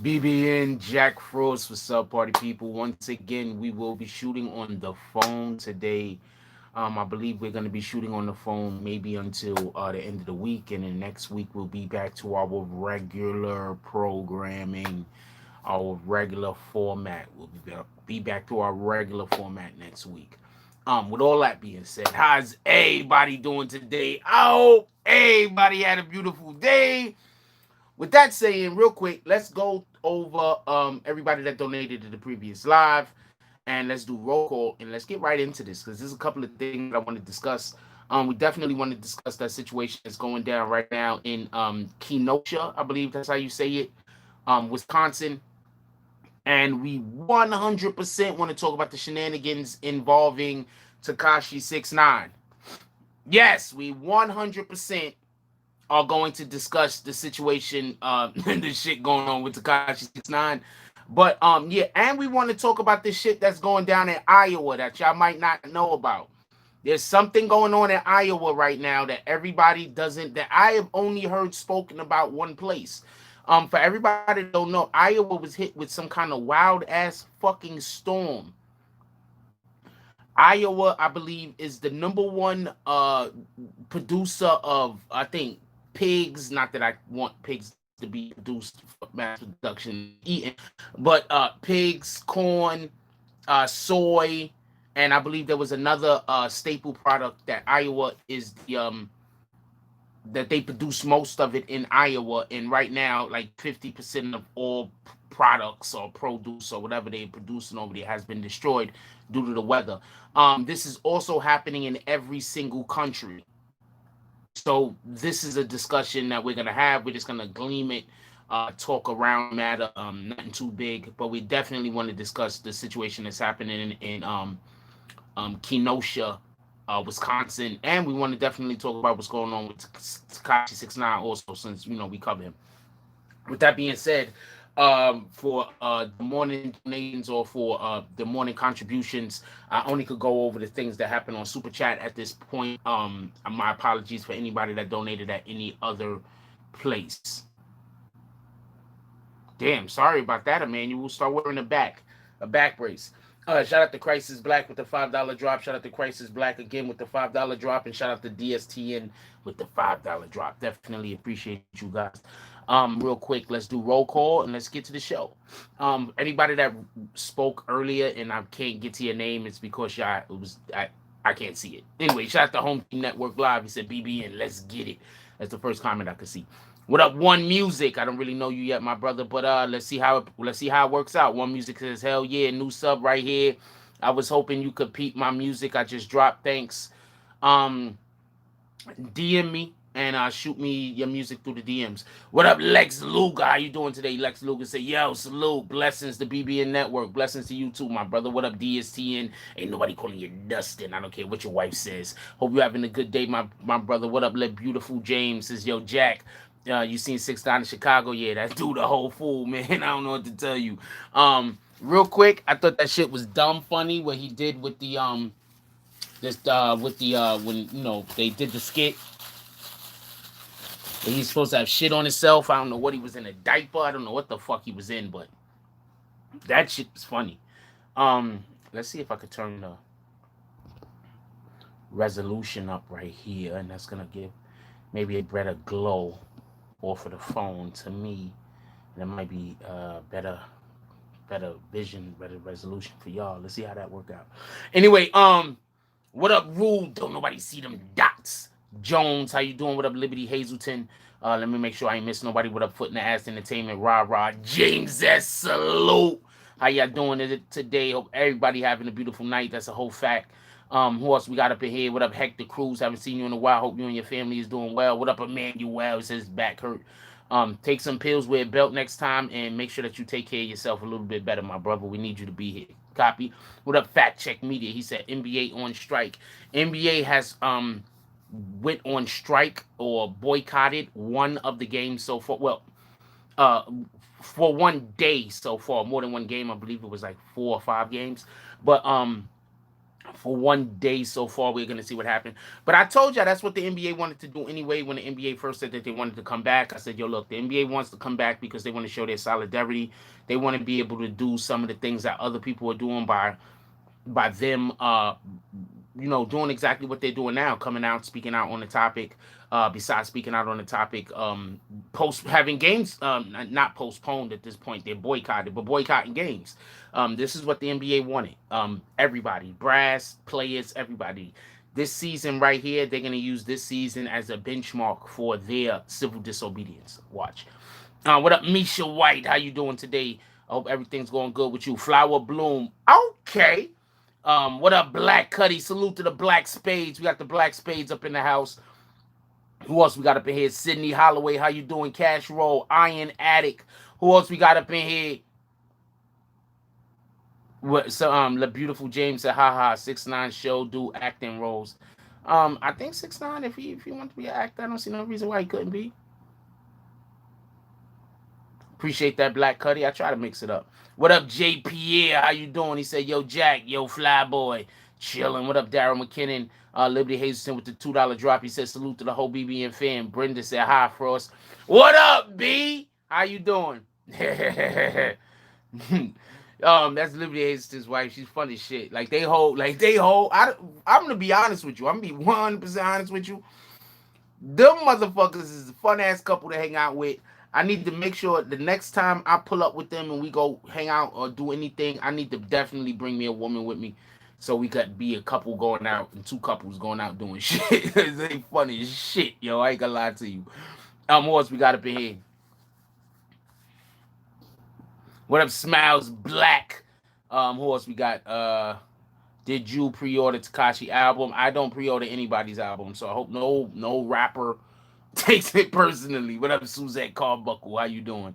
BBN Jack Frost, what's up, party people? Once again, we will be shooting on the phone today. I believe we're going to be shooting on the phone maybe until the end of the week, and then next week we'll be back to our regular programming, our regular format. We'll be back to our regular format next week. With all that being said, how's everybody doing today? I hope everybody had a beautiful day. With that saying, real quick, let's go over everybody that donated to the previous live, and let's do roll call, and let's get right into this because there's a couple of things that I want to discuss. We definitely want to discuss that situation that's going down right now in Kenosha, I believe that's how you say it, Wisconsin, and we 100% want to talk about the shenanigans involving Tekashi 6ix9ine. Yes, we 100% are going to discuss the situation, the shit going on with Tekashi 6ix9ine. But yeah, and we want to talk about this shit that's going down in Iowa that y'all might not know about. There's something going on in Iowa right now that everybody doesn't, that I have only heard spoken about one place. For everybody that don't know, Iowa was hit with some kind of wild ass fucking storm. Iowa, I believe, is the number one producer of, I think, pigs. Not that I want pigs to be produced for mass production eating, but pigs, corn, soy, and I believe there was another staple product that Iowa is that they produce most of it in Iowa, and right now, like 50% of all products or produce or whatever they're producing over there has been destroyed due to the weather. This is also happening in every single country. So this is a discussion that we're gonna have. We're just gonna gleam it, talk around matter, nothing too big, but we definitely want to discuss the situation that's happening in Kenosha, Wisconsin, and we want to definitely talk about what's going on with Tekashi 6ix9ine also, since we cover him. With that being said, for the morning donations or for the morning contributions, I only could go over the things that happen on Super Chat at this point. My apologies for anybody that donated at any other place. Damn, sorry about that, Emmanuel. Start wearing a back brace. Shout out to Crisis Black with the $5 drop. Shout out to Crisis Black again with the $5 drop, and shout out to DSTN with the $5 drop. Definitely appreciate you guys. Real quick, let's do roll call and let's get to the show. Anybody that spoke earlier and I can't get to your name, it's because y'all it was I can't see it. Anyway, shout out to Home Team Network Live. He said BBN, let's get it. That's the first comment I could see. What up, One Music? I don't really know you yet, my brother, but let's see how it works out. One Music says, hell yeah, new sub right here. I was hoping you could peep my music. I just dropped. Thanks. Um, DM me and shoot me your music through the DMs. What up, Lex Luger? How you doing today? Lex Luger say, yo, salute, blessings to BBN Network, blessings to you too, my brother. What up, DSTN? Ain't nobody calling you Dustin. I don't care what your wife says. Hope you having a good day, my brother. What up, Let Beautiful James? Says, yo, Jack. You seen 6ix9ine in Chicago? Yeah, that's dude the whole fool, man. I don't know what to tell you. Real quick, I thought that shit was dumb funny what he did with the this with the when they did the skit. He's supposed to have shit on himself. I don't know what he was in, a diaper. I don't know what the fuck he was in, but that shit was funny. Let's see if I could turn the resolution up right here, and that's gonna give maybe a better glow off of the phone to me. And it might be better vision, better resolution for y'all. Let's see how that work out. Anyway, what up, Rule? Don't nobody see them dots. Jones, how you doing? What up, Liberty Hazelton? Let me make sure I ain't missing nobody. What up, Foot in the Ass Entertainment? Rah rah. James S. Salute. How y'all doing today? Hope everybody having a beautiful night. That's a whole fact. Who else we got up in here? What up, Hector Cruz? Haven't seen you in a while. Hope you and your family is doing well. What up, Emmanuel? It says back hurt. Take some pills, wear a belt next time, and make sure that you take care of yourself a little bit better, my brother. We need you to be here. Copy. What up, Fact Check Media? He said NBA on strike. NBA has went on strike or boycotted one of the games so far. Well, uh, for one day so far, more than one game. I believe it was like 4 or 5 games. But for one day so far. We're gonna see what happens. But I told y'all that's what the NBA wanted to do anyway. When the NBA first said that they wanted to come back, I said, yo, look, the NBA wants to come back because they want to show their solidarity. They want to be able to do some of the things that other people are doing by them doing exactly what they're doing now, coming out, speaking out on the topic. Besides speaking out on the topic, post having games not postponed at this point, they're boycotted, but boycotting games. This is what the NBA wanted. Everybody, brass, players, everybody. This season right here, they're gonna use this season as a benchmark for their civil disobedience. Watch. What up, Misha White? How you doing today? I hope everything's going good with you. Flower Bloom. Okay. What up, Black Cuddy? Salute to the Black Spades. We got the Black Spades up in the house. Who else we got up in here? Sydney Holloway. How you doing? Cash Roll. Iron Addict. Who else we got up in here? What? So the beautiful James said, haha, 6ix9ine show do acting roles. I think 6ix9ine, if he wants to be an actor, I don't see no reason why he couldn't be. Appreciate that, Black Cuddy. I try to mix it up. What up, J. Pierre? How you doing? He said, yo, Jack. Yo, Flyboy. Chilling. What up, Daryl McKinnon? Liberty Hazelton with the $2 drop. He said, salute to the whole BBN fam. Brenda said, hi, Frost. What up, B? How you doing? That's Liberty Hazelton's wife. She's funny as shit. I'm gonna be honest with you. I'm gonna be 100% honest with you. Them motherfuckers is a fun ass couple to hang out with. I need to make sure the next time I pull up with them and we go hang out or do anything, I need to definitely bring me a woman with me so we could be a couple going out and two couples going out doing shit. They funny as shit, yo. I ain't gonna lie to you. What else we got up in here? What up, Smiles Black? Who else we got? Did you pre-order Tekashi album? I don't pre-order anybody's album, so I hope no rapper takes it personally. What up, Suzette Carbuckle? How you doing?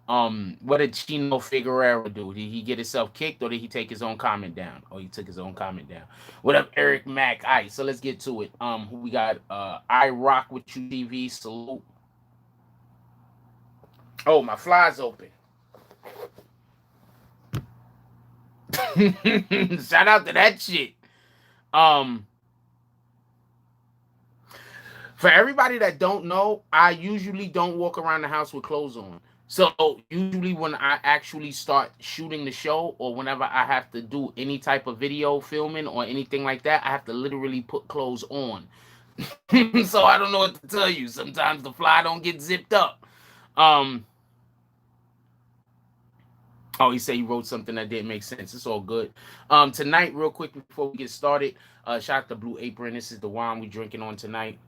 What did Chino Figueroa do? Did he get himself kicked or did he take his own comment down? Oh, he took his own comment down. What up, Eric Mack? All right, so let's get to it. Who we got? I Rock With You TV. Salute. Oh, my fly's open. Shout out to that shit. For everybody that don't know, I usually don't walk around the house with clothes on. So usually when I actually start shooting the show or whenever I have to do any type of video filming or anything like that, I have to literally put clothes on. So I don't know what to tell you. Sometimes the fly don't get zipped up. Oh, he said he wrote something that didn't make sense. It's all good. Tonight, real quick before we get started, shout out to Blue Apron. This is the wine we drinking on tonight.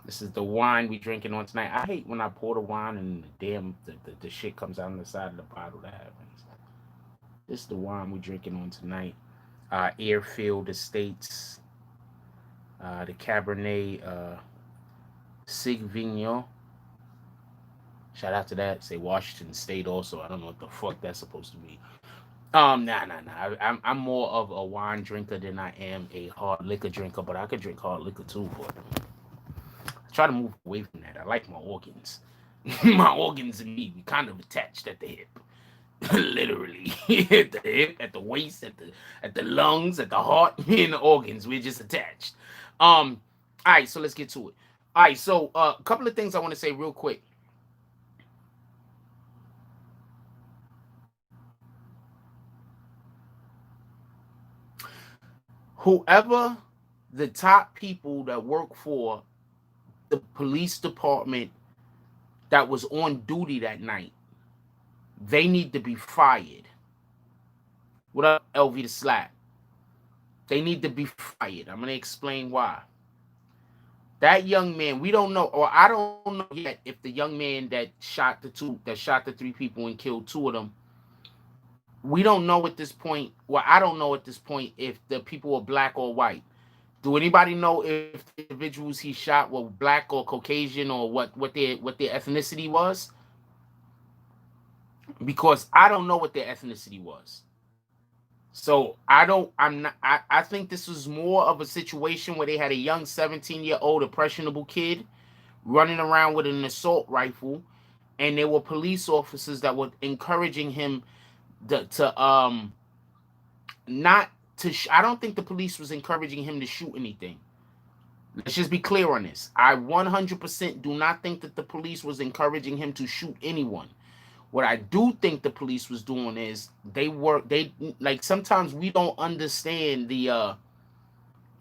This is the wine we drinking on tonight. I hate when I pour the wine and the shit comes out on the side of the bottle. That happens. This is the wine we drinking on tonight. Airfield Estates. The Cabernet Sauvignon. Shout out to that. Say Washington State also. I don't know what the fuck that's supposed to be. Nah. I'm more of a wine drinker than I am a hard liquor drinker, but I could drink hard liquor too. But I try to move away from that. I like my organs. My organs and me, we kind of attached at the hip. Literally. At the hip, at the waist, at the lungs, at the heart, and the organs. We're just attached. All right, so let's get to it. All right, so a couple of things I want to say real quick. Whoever the top people that work for the police department that was on duty that night, they need to be fired. What up, LV the Slap? They need to be fired. I'm going to explain why. That young man, we don't know, or I don't know yet if the young man that shot the three people and killed two of them, we don't know at this point. Well, I don't know at this point if the people were black or white. Do anybody know if the individuals he shot were black or Caucasian or what their ethnicity was? Because I don't know what their ethnicity was. So I think this was more of a situation where they had a young 17-year-old impressionable kid running around with an assault rifle, and there were police officers that were encouraging him to not to. I don't think the police was encouraging him to shoot anything. Let's just be clear on this. I 100% do not think that the police was encouraging him to shoot anyone. What I do think the police was doing is they like sometimes we don't understand the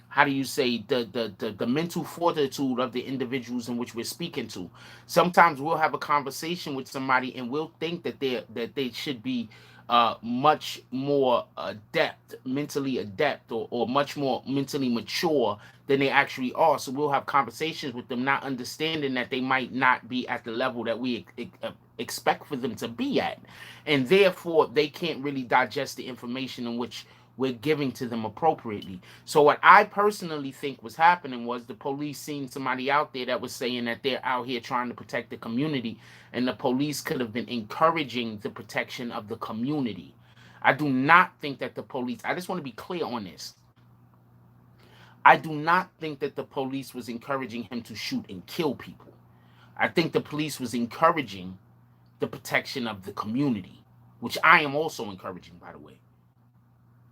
how do you say the mental fortitude of the individuals in which we're speaking to. Sometimes we'll have a conversation with somebody and we'll think that they should be much more mentally adept, or much more mentally mature than they actually are. So we'll have conversations with them, not understanding that they might not be at the level that we expect for them to be at, and therefore they can't really digest the information in which we're giving to them appropriately. So what I personally think was happening was the police seen somebody out there that was saying that they're out here trying to protect the community, and the police could have been encouraging the protection of the community. I do not think that the police, I just want to be clear on this. I do not think that the police was encouraging him to shoot and kill people. I think the police was encouraging the protection of the community, which I am also encouraging, by the way.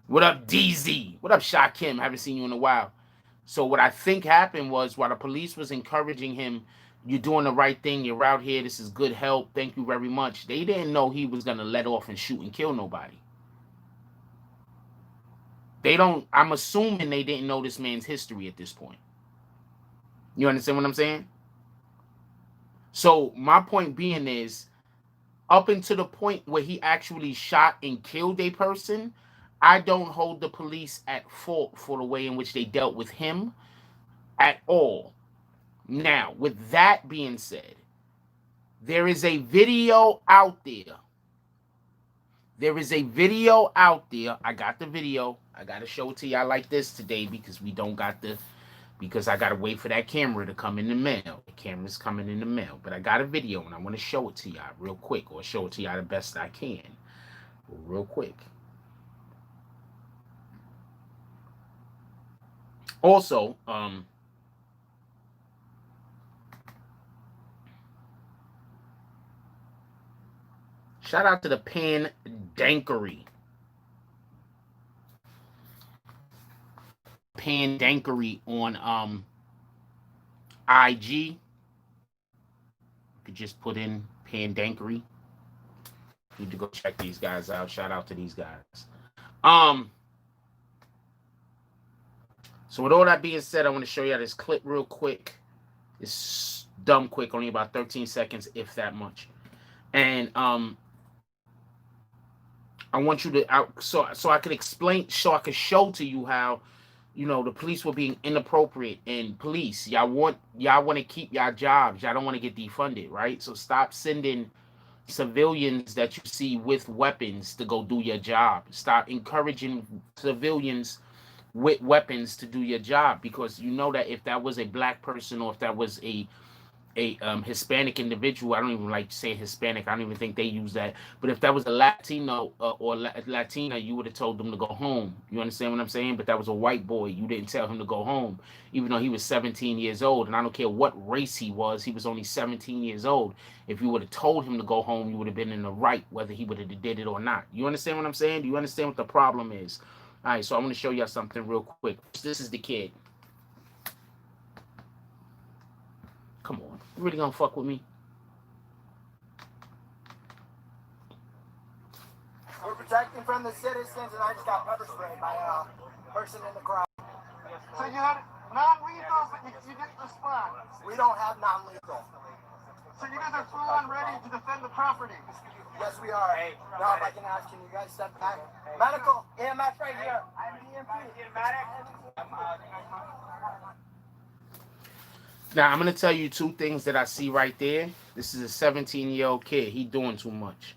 What up, DZ? What up, Shakim? Haven't seen you in a while. So what I think happened was, while the police was encouraging him, you're doing the right thing, you're out here, this is good help, thank you very much, they didn't know he was going to let off and shoot and kill nobody. I'm assuming they didn't know this man's history at this point. You understand what I'm saying? So my point being is, up until the point where he actually shot and killed a person, I don't hold the police at fault for the way in which they dealt with him at all. Now, with that being said, there is a video out there. There is a video out there. I got the video. I got to show it to y'all like this today because I got to wait for that camera to come in the mail. The camera's coming in the mail. But I got a video and I want to show it to y'all real quick, or show it to y'all the best I can. Real quick. Also, shout out to the Pandankery. Pandankery on IG. You could just put in Pandankery. Need to go check these guys out. Shout out to these guys. So with all that being said, I want to show you this clip real quick. It's dumb quick, only about 13 seconds, if that much. And I want you to so I could explain, so I could show to you how, you know, the police were being inappropriate. And police, y'all want to keep y'all jobs. Y'all don't want to get defunded, right? So stop sending civilians that you see with weapons to go do your job. Stop encouraging civilians with weapons to do your job, because you know that if that was a black person, or if that was a Hispanic individual, I don't even like to say Hispanic, I don't even think they use that, but if that was a Latino or Latina, you would have told them to go home. You understand what I'm saying? But that was a white boy. You didn't tell him to go home, even though he was 17 years old, and I don't care what race he was only 17 years old. If you would have told him to go home, you would have been in the right, whether he would have did it or not. You understand what I'm saying? Do you understand what the problem is? All right, so I'm going to show y'all something real quick. This is the kid. Come on. You really going to fuck with me? We're protecting from the citizens, and I just got pepper sprayed by a person in the crowd. So you had non-lethal, but you didn't respond. We don't have non-lethal. So you guys are full on ready to defend the property. Yes, we are. Hey, now, if I can ask, can you guys step back? Medical, EMS right here. I'm EMP. Now, I'm going to tell you two things that I see right there. This is a 17-year-old kid. He doing too much.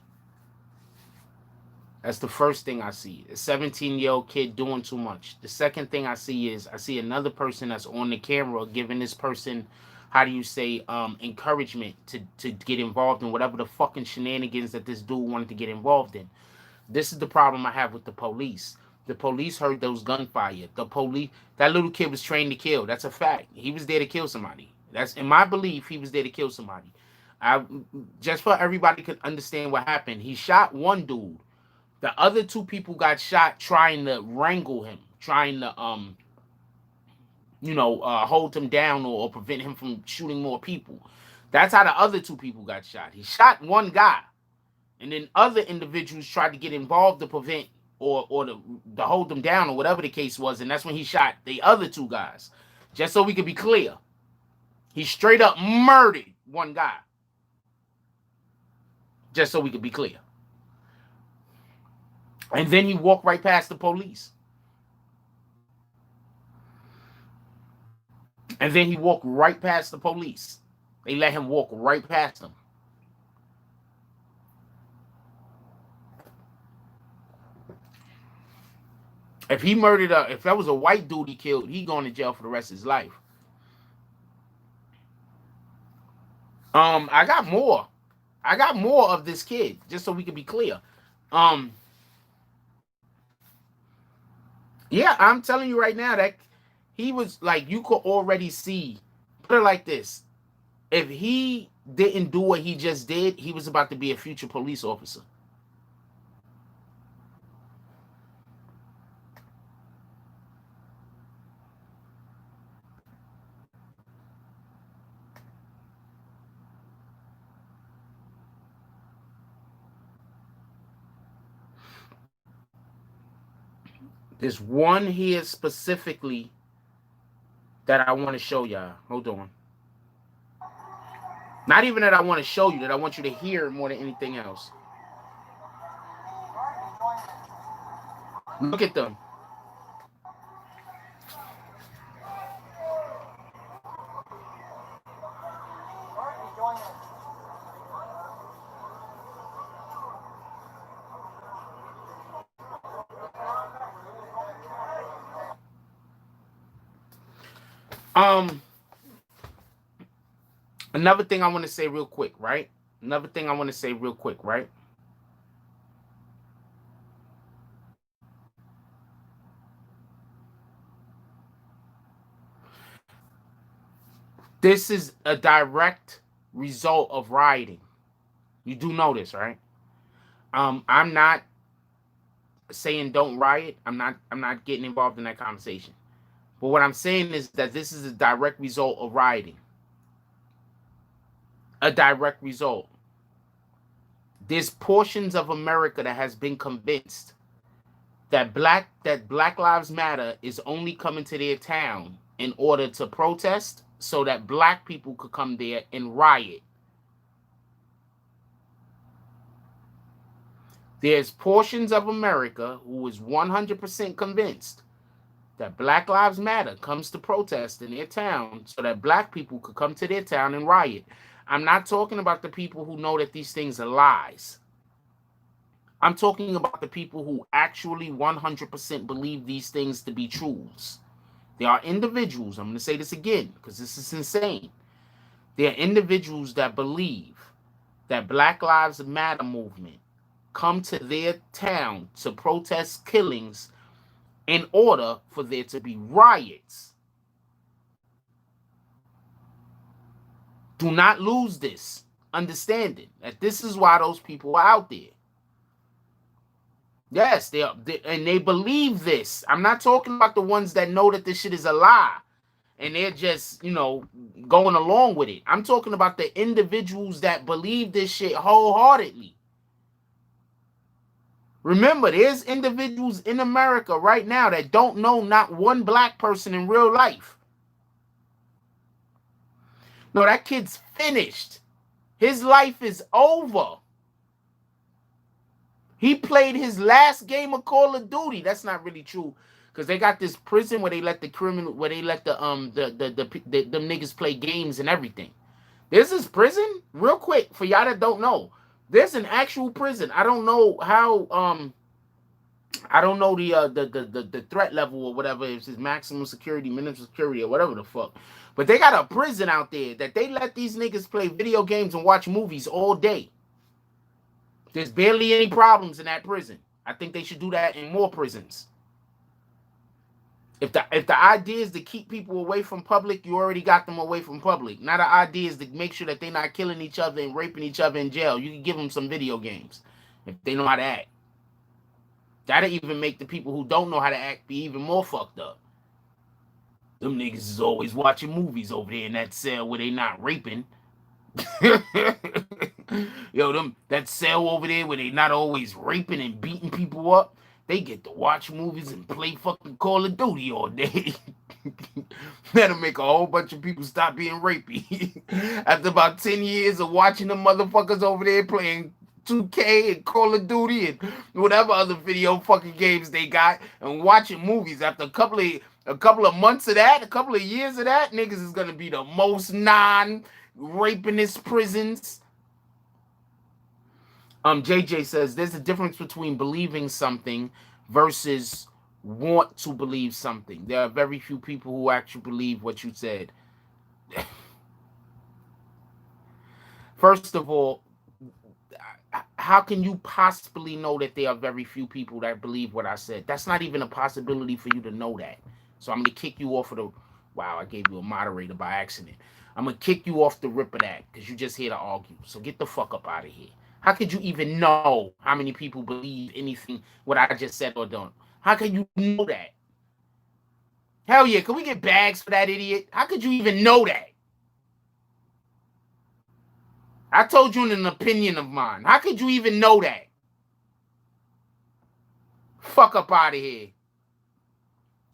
That's the first thing I see. A 17-year-old kid doing too much. The second thing I see is I see another person that's on the camera giving this person, how do you say, encouragement to get involved in whatever the fucking shenanigans that this dude wanted to get involved in. This is the problem I have with the police. The police heard those gunfire. That little kid was trained to kill. That's a fact. He was there to kill somebody. That's in my belief. He was there to kill somebody. Just for everybody could understand what happened. He shot one dude, The other 2 people got shot trying to wrangle him, trying to hold him down or prevent him from shooting more people. That's how the other 2 people got shot. He shot one guy, and then other individuals tried to get involved to prevent or to hold them down or whatever the case was, and that's when he shot the other 2 guys. Just so we could be clear, he straight up murdered one guy. Just so we could be clear. And then he walked right past the police. And then he walked right past the police. They let him walk right past them. If he murdered if that was a white dude he killed, he going to jail for the rest of his life. I got more. I got more of this kid, just so we can be clear. Yeah, I'm telling you right now that he was like, you could already see, put it like this. If he didn't do what he just did, he was about to be a future police officer. There's one here specifically that I want to show y'all. Hold on. Not even that I want to show you, that I want you to hear more than anything else. Look at them. Another thing I want to say real quick, right? This is a direct result of rioting. You do know this, right? I'm not saying don't riot. I'm not getting involved in that conversation. But what I'm saying is that this is a direct result of rioting. A direct result. There's portions of America that has been convinced that Black Lives Matter is only coming to their town in order to protest so that Black people could come there and riot. There's portions of America who is 100% convinced that Black Lives Matter comes to protest in their town so that Black people could come to their town and riot. I'm not talking about the people who know that these things are lies. I'm talking about the people who actually 100% believe these things to be truths. There are individuals, I'm going to say this again because this is insane. There are individuals that believe that Black Lives Matter movement come to their town to protest killings in order for there to be riots. Do not lose this understanding that this is why those people are out there. Yes, and they believe this. I'm not talking about the ones that know that this shit is a lie and they're just, going along with it. I'm talking about the individuals that believe this shit wholeheartedly. Remember, there's individuals in America right now that don't know not one Black person in real life. No, that kid's finished. His life is over. He played his last game of Call of Duty. That's not really true, because they got this prison where they let the them niggas play games and everything. There's this prison, real quick, for y'all that don't know. There's an actual prison. I don't know how. I don't know the threat level or whatever. If it's maximum security, minimum security, or whatever the fuck. But they got a prison out there that they let these niggas play video games and watch movies all day. There's barely any problems in that prison. I think they should do that in more prisons. If the idea is to keep people away from public, you already got them away from public. Now the idea is to make sure that they're not killing each other and raping each other in jail. You can give them some video games if they know how to act. That'll even make the people who don't know how to act be even more fucked up. Them niggas is always watching movies over there in that cell where they not raping. Yo, them that cell over there where they not always raping and beating people up. They get to watch movies and play fucking Call of Duty all day. That'll make a whole bunch of people stop being rapey. After about 10 years of watching them motherfuckers over there playing 2K and Call of Duty and whatever other video fucking games they got, and watching movies, after a couple of months of that, a couple of years of that, niggas is gonna be the most non-rapinist prisons. JJ says there's a difference between believing something versus want to believe something. There are very few people who actually believe what you said. First of all, how can you possibly know that there are very few people that believe what I said? That's not even a possibility for you to know that. So I'm going to kick you off of the... Wow, I gave you a moderator by accident. I'm going to kick you off the rip of that because you're just here to argue. So get the fuck up out of here. How could you even know how many people believe anything what I just said or don't? How can you know that? Hell yeah, can we get bags for that idiot? How could you even know that? I told you in an opinion of mine. How could you even know that? Fuck up out of here.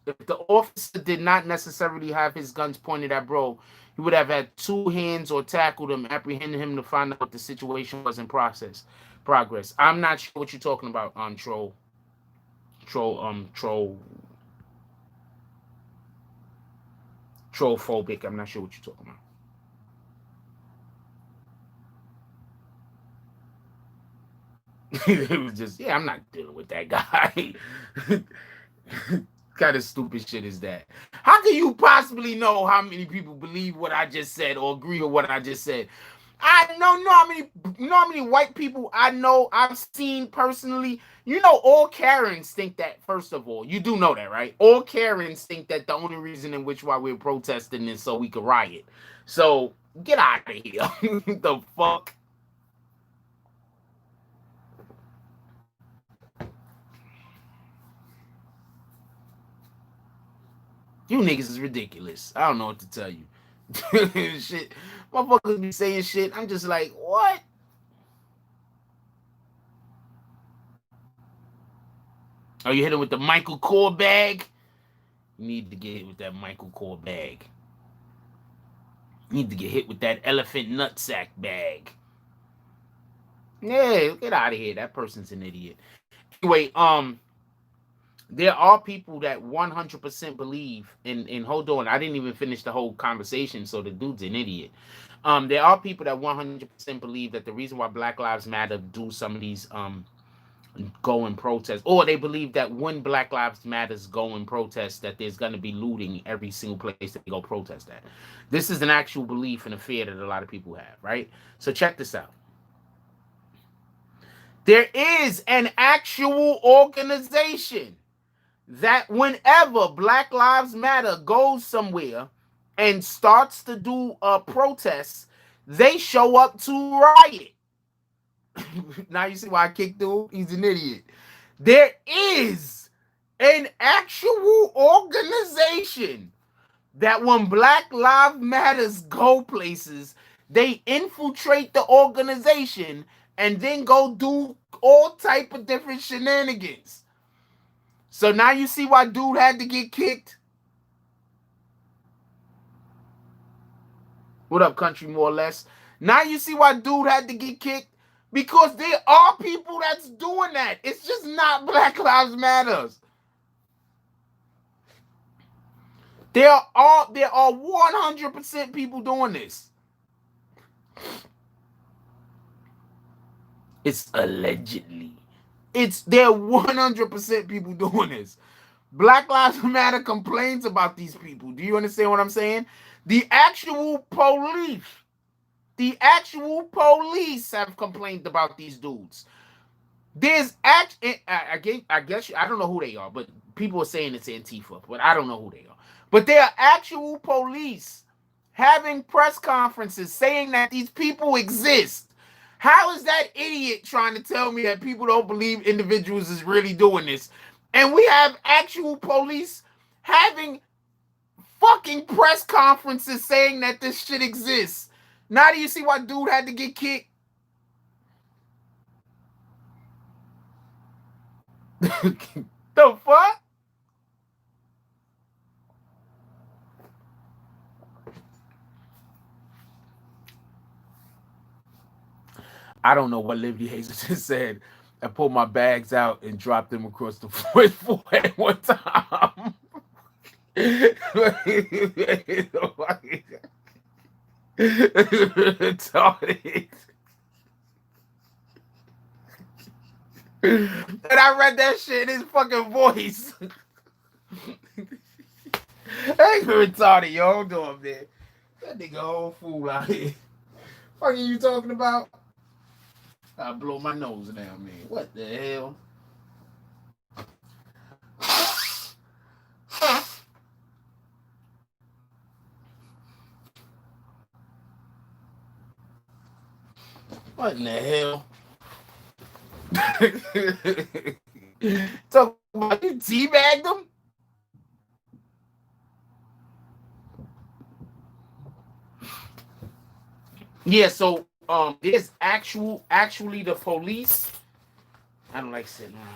If the officer did not necessarily have his guns pointed at bro, he would have had two hands or tackled him, apprehended him to find out what the situation was in progress. I'm not sure what you're talking about, troll. Trollphobic. I'm not sure what you're talking about. It was just, yeah, I'm not dealing with that guy. Kind of stupid shit is that? How can you possibly know how many people believe what I just said or agree with what I just said? I know how many white people I know I've seen personally. You know, all Karens think that, first of all. You do know that, right? All Karens think that the only reason in which why we're protesting is so we can riot. So get out of here. The fuck? You niggas is ridiculous. I don't know what to tell you. Shit. Motherfuckers be saying shit. I'm just like, what? Oh, you hit him with the Michael Kors bag? You need to get hit with that Michael Kors bag. You need to get hit with that elephant nutsack bag. Yeah, get out of here. That person's an idiot. Anyway, there are people that 100% believe in hold on, I didn't even finish the whole conversation, so the dude's an idiot. There are people that 100% believe that the reason why Black Lives Matter do some of these go and protest, or they believe that when Black Lives Matters go and protest, that there's going to be looting every single place that they go protest at. This is an actual belief and a fear that a lot of people have, right? So check this out. There is an actual organization that whenever Black Lives Matter goes somewhere and starts to do a protest, they show up to riot. Now you see why I kicked dude? He's an idiot. There is an actual organization that when Black Lives Matters go places, they infiltrate the organization and then go do all type of different shenanigans. So now you see why dude had to get kicked? What up, country, more or less? Now you see why dude had to get kicked? Because there are people that's doing that. It's just not Black Lives Matters. There are 100% people doing this. It's allegedly. There are 100% people doing this. Black Lives Matter complains about these people. Do you understand what I'm saying? The actual police have complained about these dudes. There's I guess I don't know who they are, but people are saying it's Antifa, but I don't know who they are. But there are actual police having press conferences saying that these people exist, How is that idiot trying to tell me that people don't believe individuals is really doing this? And we have actual police having fucking press conferences saying that this shit exists. Now do you see why dude had to get kicked? The fuck? I don't know what Liberty Hayes just said. I pulled my bags out and dropped them across the forehead one time. Retarded. And I read that shit in his fucking voice. That nigga retarded, yo. Hold on, man. That nigga whole fool out here. What are you talking about? I blow my nose now, man. What the hell? What in the hell? Talk about you teabagged them? Yeah, so there's actually the police. I don't like sitting around.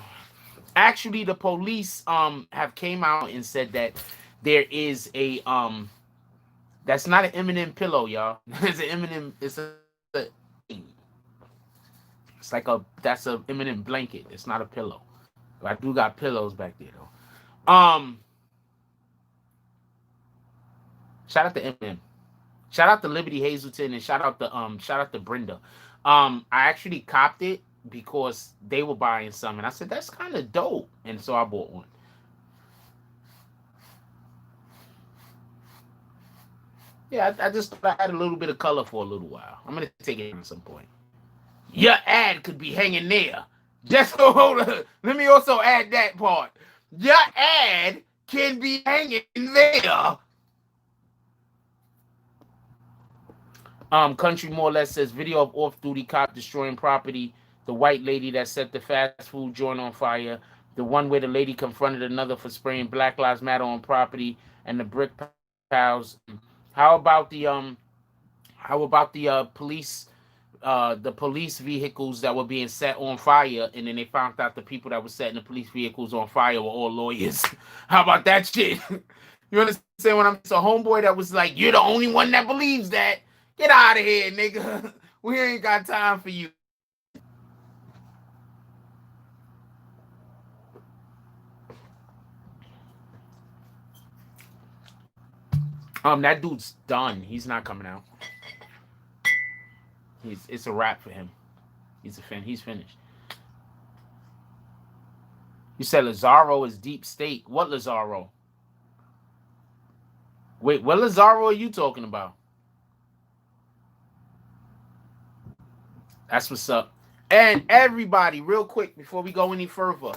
Actually, the police have came out and said that there is a that's not an Eminem pillow, y'all. It's an Eminem. It's like that's a Eminem blanket. It's not a pillow. But I do got pillows back there though. Shout out to Eminem. Shout out to Liberty Hazelton and shout out to Brenda. I actually copped it because they were buying some and I said that's kind of dope, and so I bought one. Yeah, I just thought I had a little bit of color for a little while. I'm gonna take it at some point. Your ad could be hanging there. Just hold on. Let me also add that part. Your ad can be hanging there. Country more or less says video of off-duty cop destroying property. The white lady that set the fast food joint on fire. The one where the lady confronted another for spraying Black Lives Matter on property, and the brick piles. How about the police? The police vehicles that were being set on fire, and then they found out the people that were setting the police vehicles on fire were all lawyers. How about that shit? You understand what I'm saying? It's a homeboy that was like, "You're the only one that believes that. Get out of here, nigga. We ain't got time for you." That dude's done. He's not coming out. It's a wrap for him. He's finished. You said Lazaro is deep state. What Lazaro? Wait, what Lazaro are you talking about? That's what's up. And everybody, real quick, before we go any further,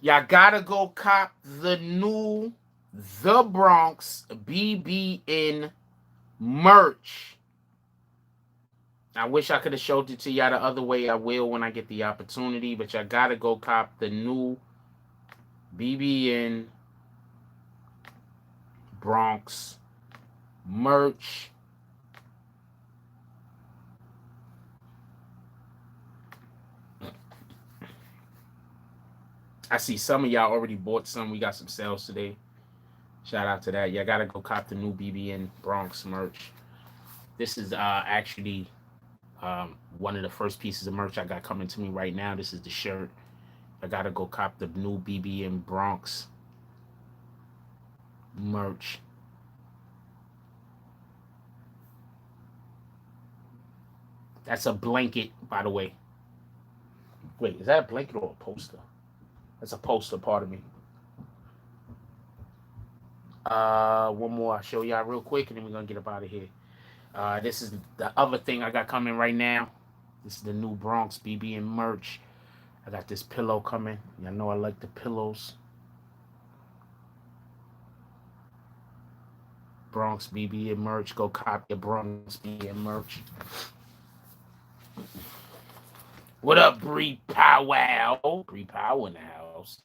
y'all gotta go cop the new The Bronx BBN merch. I wish I could have showed it to y'all the other way. I will when I get the opportunity, but y'all gotta go cop the new BBN Bronx merch. I see some of y'all already bought some. We got some sales today. Shout out to that. Y'all gotta go cop the new BBN Bronx merch. This is actually one of the first pieces of merch I got coming to me right now. This is the shirt. I gotta go cop the new BBN Bronx merch. That's a blanket, by the way. Wait, is that a blanket or a poster? That's a poster, pardon me. One more I'll show y'all real quick, and then we're gonna get up out of here. This is the other thing I got coming right now. This is the new Bronx BBN merch. I got this pillow coming. Y'all know I like the pillows. Bronx BBN merch. Go cop your Bronx BBN merch. What up, Bree Powwow? Bree Power in the house.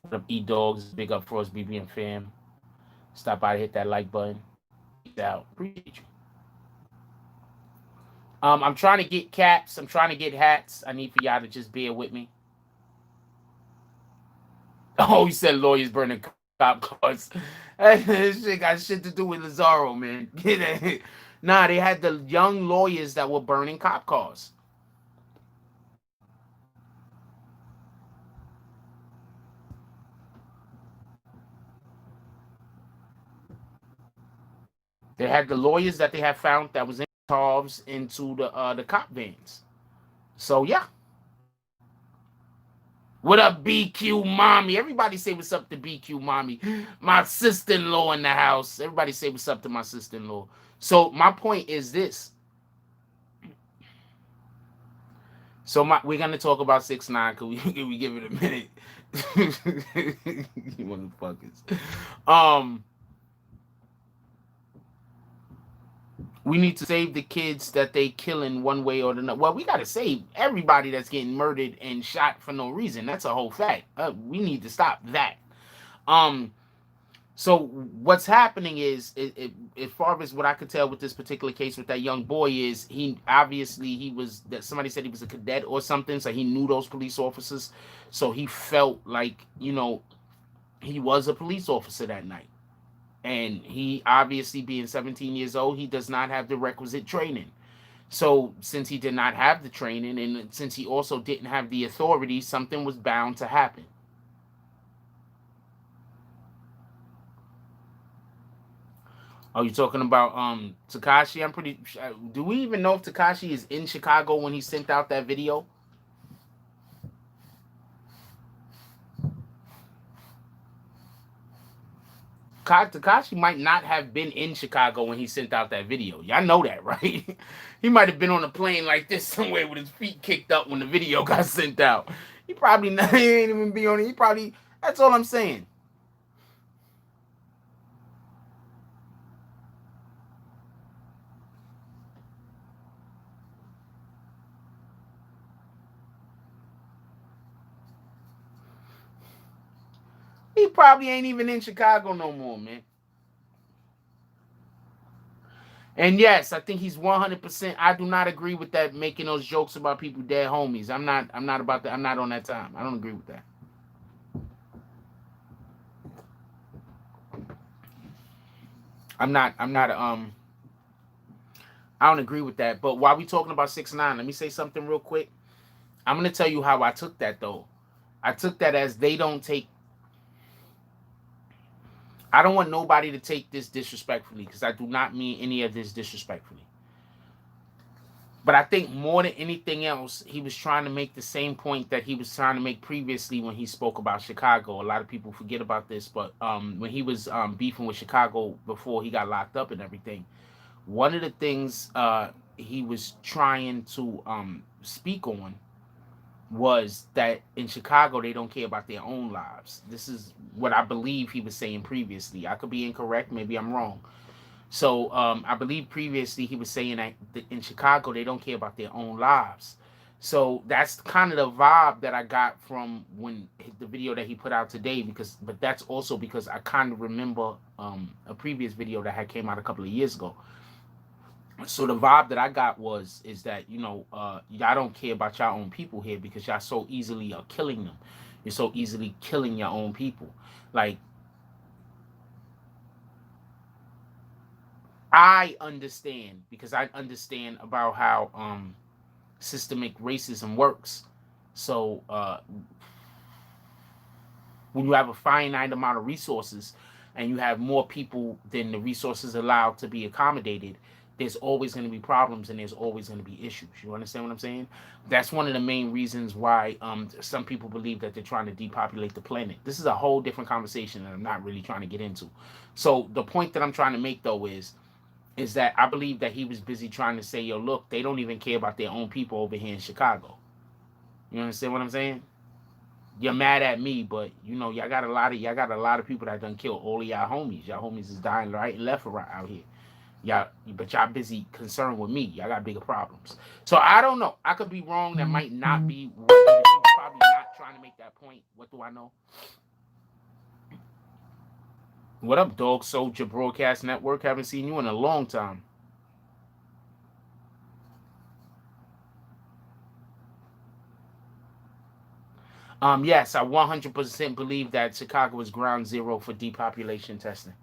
What up, E Dogs? Big up for us, BBN fam. Stop by, hit that like button. Peace out. Appreciate you. I'm trying to get caps. I'm trying to get hats. I need for y'all to just bear with me. Oh, he said lawyers burning cop cars. This shit got shit to do with Lazaro, man. Nah, they had the young lawyers that were burning cop cars. They had the lawyers that they had found that was in cars into the cop vans. So yeah. What up, BQ mommy? Everybody say what's up to BQ mommy. My sister-in-law in the house. Everybody say what's up to my sister-in-law. So my point is this. So we're gonna talk about 6ix9ine. Can we give it a minute? You motherfuckers. We need to save the kids that they killing one way or another. Well, we got to save everybody that's getting murdered and shot for no reason. That's a whole fact. We need to stop that. Um, so what's happening is, as far as what I could tell with this particular case with that young boy, is he was that somebody said he was a cadet or something, so he knew those police officers, so he felt like he was a police officer that night. And he, obviously being 17 years old, he does not have the requisite training. So since he did not have the training, and since he also didn't have the authority, something was bound to happen. Oh, you talking about Tekashi? I'm pretty. Do we even know if Tekashi is in Chicago when he sent out that video? Tekashi might not have been in Chicago when he sent out that video. Y'all know that, right? He might have been on a plane like this somewhere with his feet kicked up when the video got sent out. He probably not, he ain't even be on it. He probably. That's all I'm saying. He probably ain't even in Chicago no more, man. And yes, I think he's 100%. I do not agree with that, making those jokes about people dead homies. I'm not. I'm not about that. I'm not on that time. I don't agree with that. I'm not. I'm not. I don't agree with that. But while we talking about 6ix9ine, let me say something real quick. I'm gonna tell you how I took that though. I took that as they don't take. I don't want nobody to take this disrespectfully, because I do not mean any of this disrespectfully. But I think more than anything else, he was trying to make the same point that he was trying to make previously when he spoke about Chicago. A lot of people forget about this, but when he was beefing with Chicago before he got locked up and everything, one of the things he was trying to speak on was that in Chicago they don't care about their own lives. This is what I believe he was saying previously. I could be incorrect, maybe I'm wrong. So I believe previously he was saying that in Chicago they don't care about their own lives. So that's kind of the vibe that I got from when the video that he put out today. But that's also because I kind of remember a previous video that had came out a couple of years ago. So the vibe that I got is that y'all don't care about your own people here, because y'all so easily are killing them. You're so easily killing your own people. Like, I understand, because I understand about how systemic racism works. So when you have a finite amount of resources and you have more people than the resources allowed to be accommodated, there's always going to be problems and there's always going to be issues. You understand what I'm saying? That's one of the main reasons why some people believe that they're trying to depopulate the planet. This is a whole different conversation that I'm not really trying to get into. So the point that I'm trying to make though is that I believe that he was busy trying to say, yo, look, they don't even care about their own people over here in Chicago. You understand what I'm saying? You're mad at me, but y'all got a lot of people that done killed all of y'all homies. Y'all homies is dying right and left out here. But y'all busy concerned with me. Y'all got bigger problems. So I don't know. I could be wrong. That might not be what he's probably not trying to make that point. What do I know? What up, Dog Soldier Broadcast Network? Haven't seen you in a long time. Yes, I 100% believe that Chicago is ground zero for depopulation testing.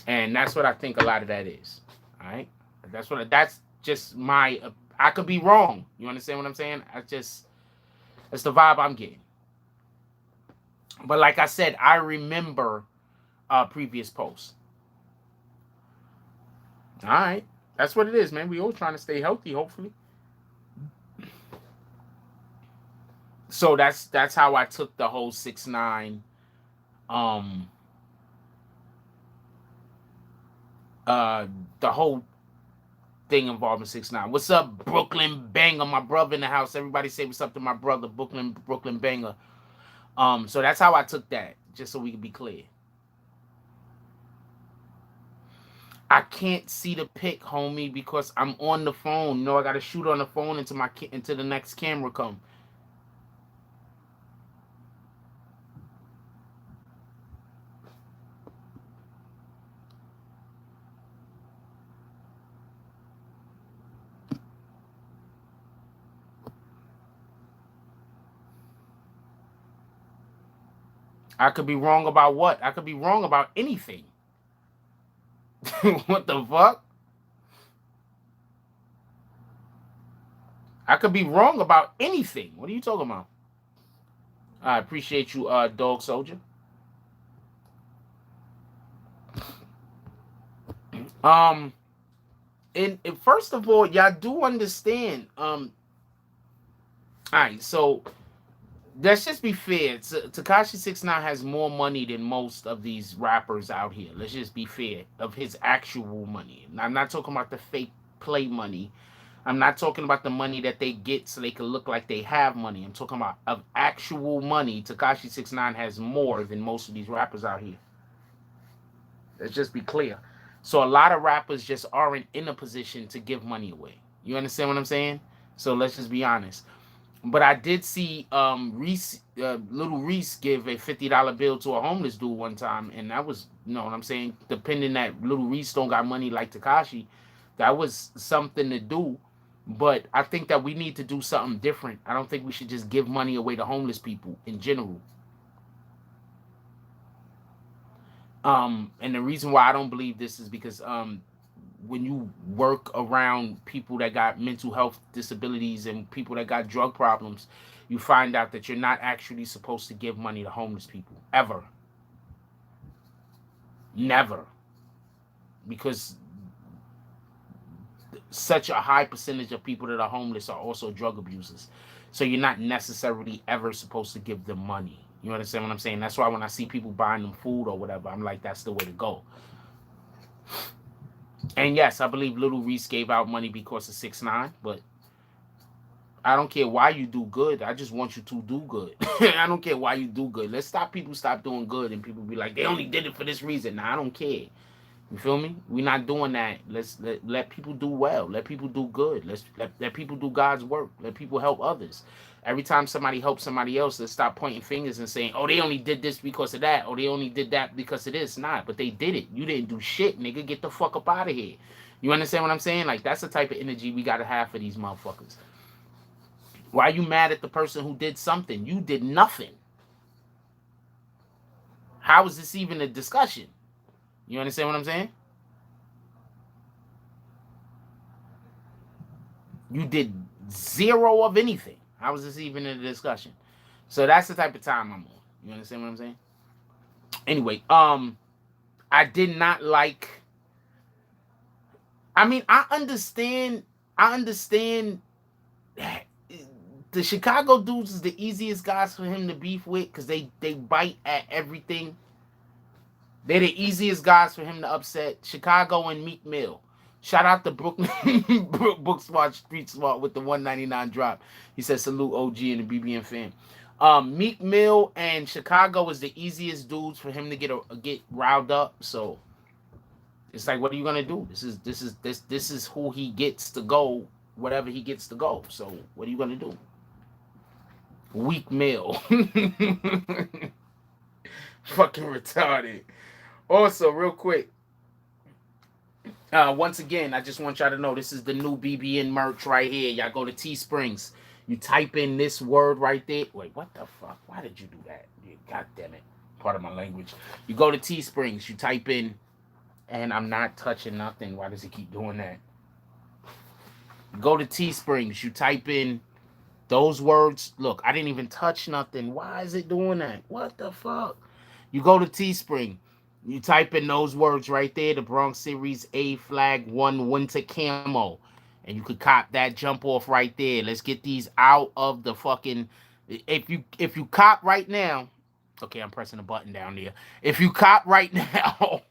And that's what I think a lot of that is. All right? That's just my I could be wrong. You understand what I'm saying? That's the vibe I'm getting. But like I said, I remember previous posts. All right. That's what it is, man. We all trying to stay healthy, hopefully. So that's how I took the whole 6ix9ine the whole thing involving 6ix9ine. What's up, Brooklyn Banger? My brother in the house. Everybody say what's up to my brother, Brooklyn Banger. So that's how I took that, just so we can be clear. I can't see the pic, homie, because I'm on the phone. You know, I gotta shoot on the phone until the next camera come. I could be wrong about what? I could be wrong about anything. What the fuck? I could be wrong about anything. What are you talking about? I appreciate you, Dog Soldier. Um, and first of all, y'all do understand. All right, so let's just be fair. Tekashi 6ix9ine has more money than most of these rappers out here. Let's just be fair of his actual money. I'm not talking about the fake play money. I'm not talking about the money that they get so they can look like they have money. I'm talking about of actual money. Tekashi 6ix9ine has more than most of these rappers out here. Let's just be clear. So a lot of rappers just aren't in a position to give money away. You understand what I'm saying? So let's just be honest. But I did see Reese, little Reese, give a $50 bill to a homeless dude one time, and that was, you know what I'm saying. Depending that little Reese don't got money like Tekashi, that was something to do. But I think that we need to do something different. I don't think we should just give money away to homeless people in general. And the reason why I don't believe this is because when you work around people that got mental health disabilities and people that got drug problems, you find out that you're not actually supposed to give money to homeless people ever. Never. Because such a high percentage of people that are homeless are also drug abusers. So you're not necessarily ever supposed to give them money. You understand what I'm saying? That's why when I see people buying them food or whatever, I'm like, that's the way to go. And yes, I believe Little Reese gave out money because of 6ix9ine, but I don't care why you do good. I just want you to do good. I don't care why you do good. Let's stop doing good and people be like, they only did it for this reason. Nah, I don't care. You feel me? We're not doing that. Let's let people do well. Let people do good. Let people do God's work. Let people help others. Every time somebody helps somebody else, let's stop pointing fingers and saying, oh, they only did this because of that, or they only did that because of this. Nah, but they did it. You didn't do shit, nigga. Get the fuck up out of here. You understand what I'm saying? Like, that's the type of energy we gotta have for these motherfuckers. Why are you mad at the person who did something? You did nothing. How is this even a discussion? You understand what I'm saying? You did zero of anything. How is this even a discussion? So that's the type of time I'm on. You understand what I'm saying? Anyway, I did not like. I mean, I understand. The Chicago dudes is the easiest guys for him to beef with because they bite at everything. They're the easiest guys for him to upset. Chicago and Meek Mill. Shout out to Brooklyn Book Smart Street Smart with the 199 drop. He says salute OG and the BBN fan. Meek Mill and Chicago is the easiest dudes for him to get riled up. So it's like, what are you gonna do? This is who he gets to go, whatever he gets to go. So what are you gonna do? Weak Mill. Fucking retarded. Also, real quick, once again, I just want y'all to know this is the new BBN merch right here. Y'all go to Teesprings. You type in this word right there. Wait, what the fuck? Why did you do that? God damn it. Part of my language. You go to Teesprings. You type in, and I'm not touching nothing. Why does it keep doing that? You go to Teesprings. You type in those words. Look, I didn't even touch nothing. Why is it doing that? What the fuck? You go to Teespring. You type in those words right there, the Bronx Series A Flag 1 Winter Camo. And you could cop that jump off right there. Let's get these out of the fucking... If you cop right now... Okay, I'm pressing a button down there. If you cop right now...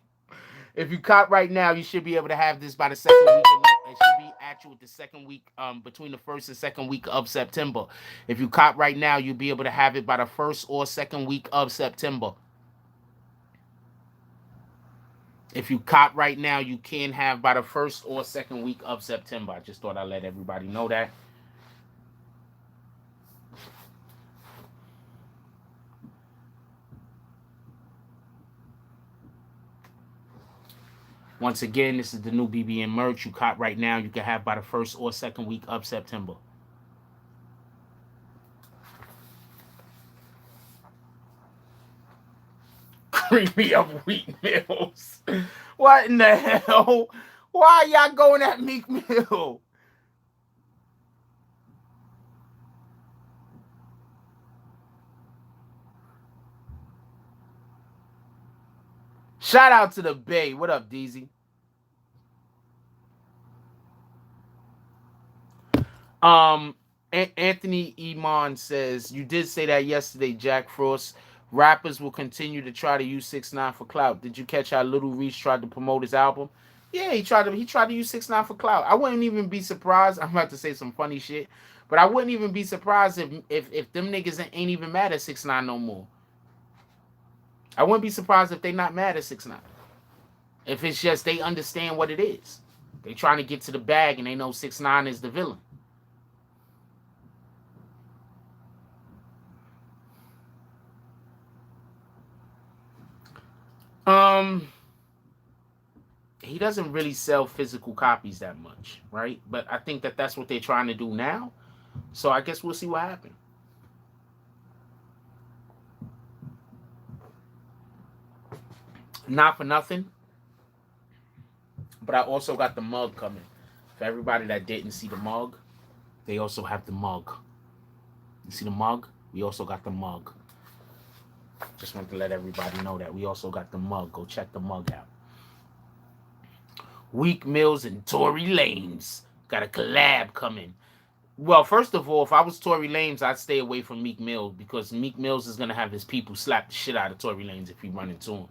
If you cop right now, you should be able to have this by the second week. It should be at you with the second week, between the first and second week of September. If you cop right now, you'll be able to have it by the first or second week of September. If you cop right now, you can have by the first or second week of September. I just thought I'd let everybody know that. Once again, this is the new BBN merch. You cop right now, you can have by the first or second week of September. Creamy up wheat mills. What in the hell? Why are y'all going at Meek Mill? Shout out to the Bay. What up, DZ? Anthony Iman says, you did say that yesterday, Jack Frost. Rappers will continue to try to use 6ix9ine for clout. Did you catch how Little Reese tried to promote his album? Yeah, he tried to use 6ix9ine for clout. I wouldn't even be surprised. I'm about to say some funny shit, but I wouldn't even be surprised if them niggas ain't even mad at 6ix9ine no more. I wouldn't be surprised if they not mad at 6ix9ine. If it's just they understand what it is. They trying to get to the bag and they know 6ix9ine is the villain. He doesn't really sell physical copies that much, right? But I think that that's what they're trying to do now. So I guess we'll see what happens. Not for nothing, but I also got the mug coming. For everybody that didn't see the mug, they also have the mug. You see the mug? We also got the mug. Just want to let everybody know that we also got the mug. Go check the mug out. Weak Mills and Tory Lanez got a collab coming. Well, first of all, if I was Tory Lanez, I'd stay away from Meek Mill because Meek Mills is gonna have his people slap the shit out of Tory Lanez if he run into him.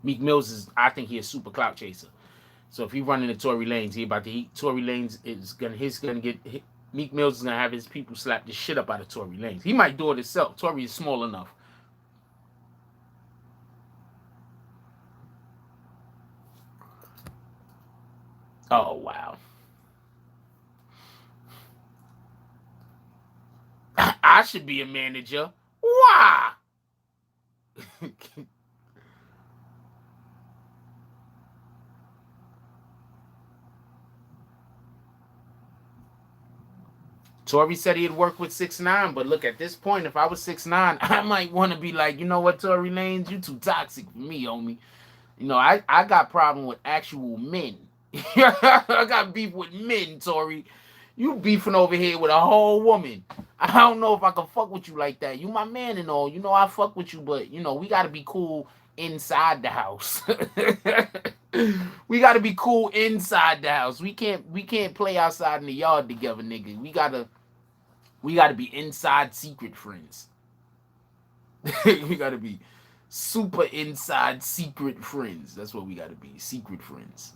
Meek Mills is, I think, he a super clout chaser. So if he run into Tory Lanez, Tory Lanez is gonna get Meek Mills is gonna have his people slap the shit up out of Tory Lanez. He might do it himself. Tory is small enough. Oh, wow. I should be a manager. Why? Tory said he'd work with 6ix9ine, but look, at this point, if I was 6ix9ine, I might want to be like, you know what, Tory Lanez, you too toxic for me, homie. You know, I got problem with actual men. I got beef with men, Tory. You beefing over here with a whole woman. I don't know if I can fuck with you like that. You my man and all. You know I fuck with you, but, you know, we got to be cool inside the house. We got to be cool inside the house. We can't play outside in the yard together, nigga. We got to be inside secret friends. We got to be super inside secret friends. That's what we gotta be. Secret friends.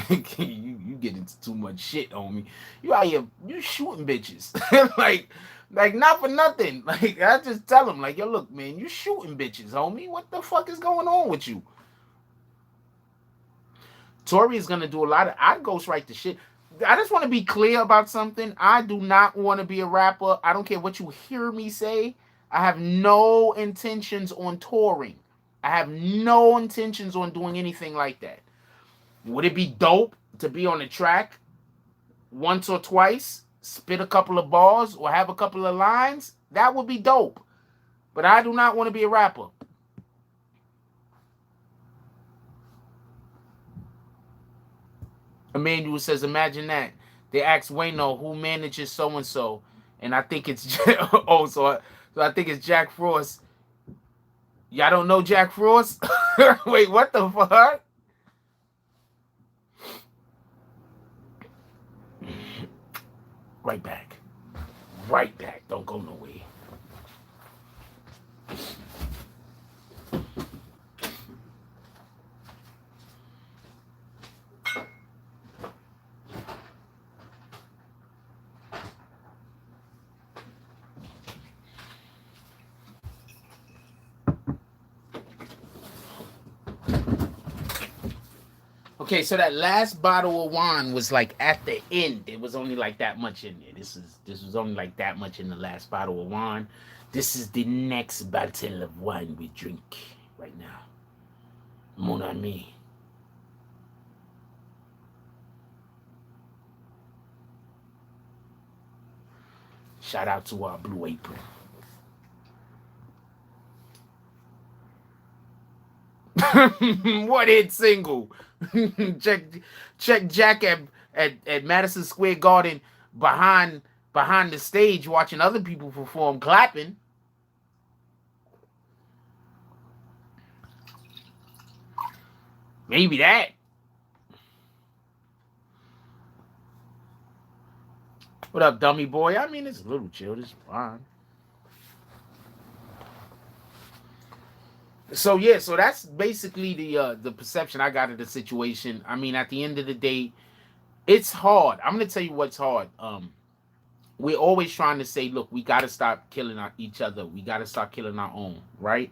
You get into too much shit, homie. You out here, you shooting bitches. like not for nothing. Like I just tell them, like, yo, look, man, you shooting bitches, homie. What the fuck is going on with you? Tori is gonna do a lot of. I ghostwrite the shit. I just want to be clear about something. I do not want to be a rapper. I don't care what you hear me say. I have no intentions on touring. I have no intentions on doing anything like that. Would it be dope to be on the track once or twice, spit a couple of bars, or have a couple of lines? That would be dope. But I do not want to be a rapper. Emmanuel says, imagine that. They asked Wayno who manages so and so, and I think it's so I think it's Jack Frost. Y'all don't know Jack Frost? Wait, what the fuck? Right back. Right back. Don't go nowhere. Okay, so that last bottle of wine was like at the end. It was only like that much in there. This was only like that much in the last bottle of wine. This is the next bottle of wine we drink right now. Mon ami. Shout out to our Blue Apron. What hit single? check Jack at Madison Square Garden behind the stage watching other people perform, clapping. Maybe that. What up, dummy boy? I mean, it's a little chill. It's fine. So yeah, so that's basically the perception I got of the situation. I mean, at the end of the day, it's hard. I'm gonna tell you what's hard. We're always trying to say, look, we gotta stop killing each other. We gotta stop killing our own, right?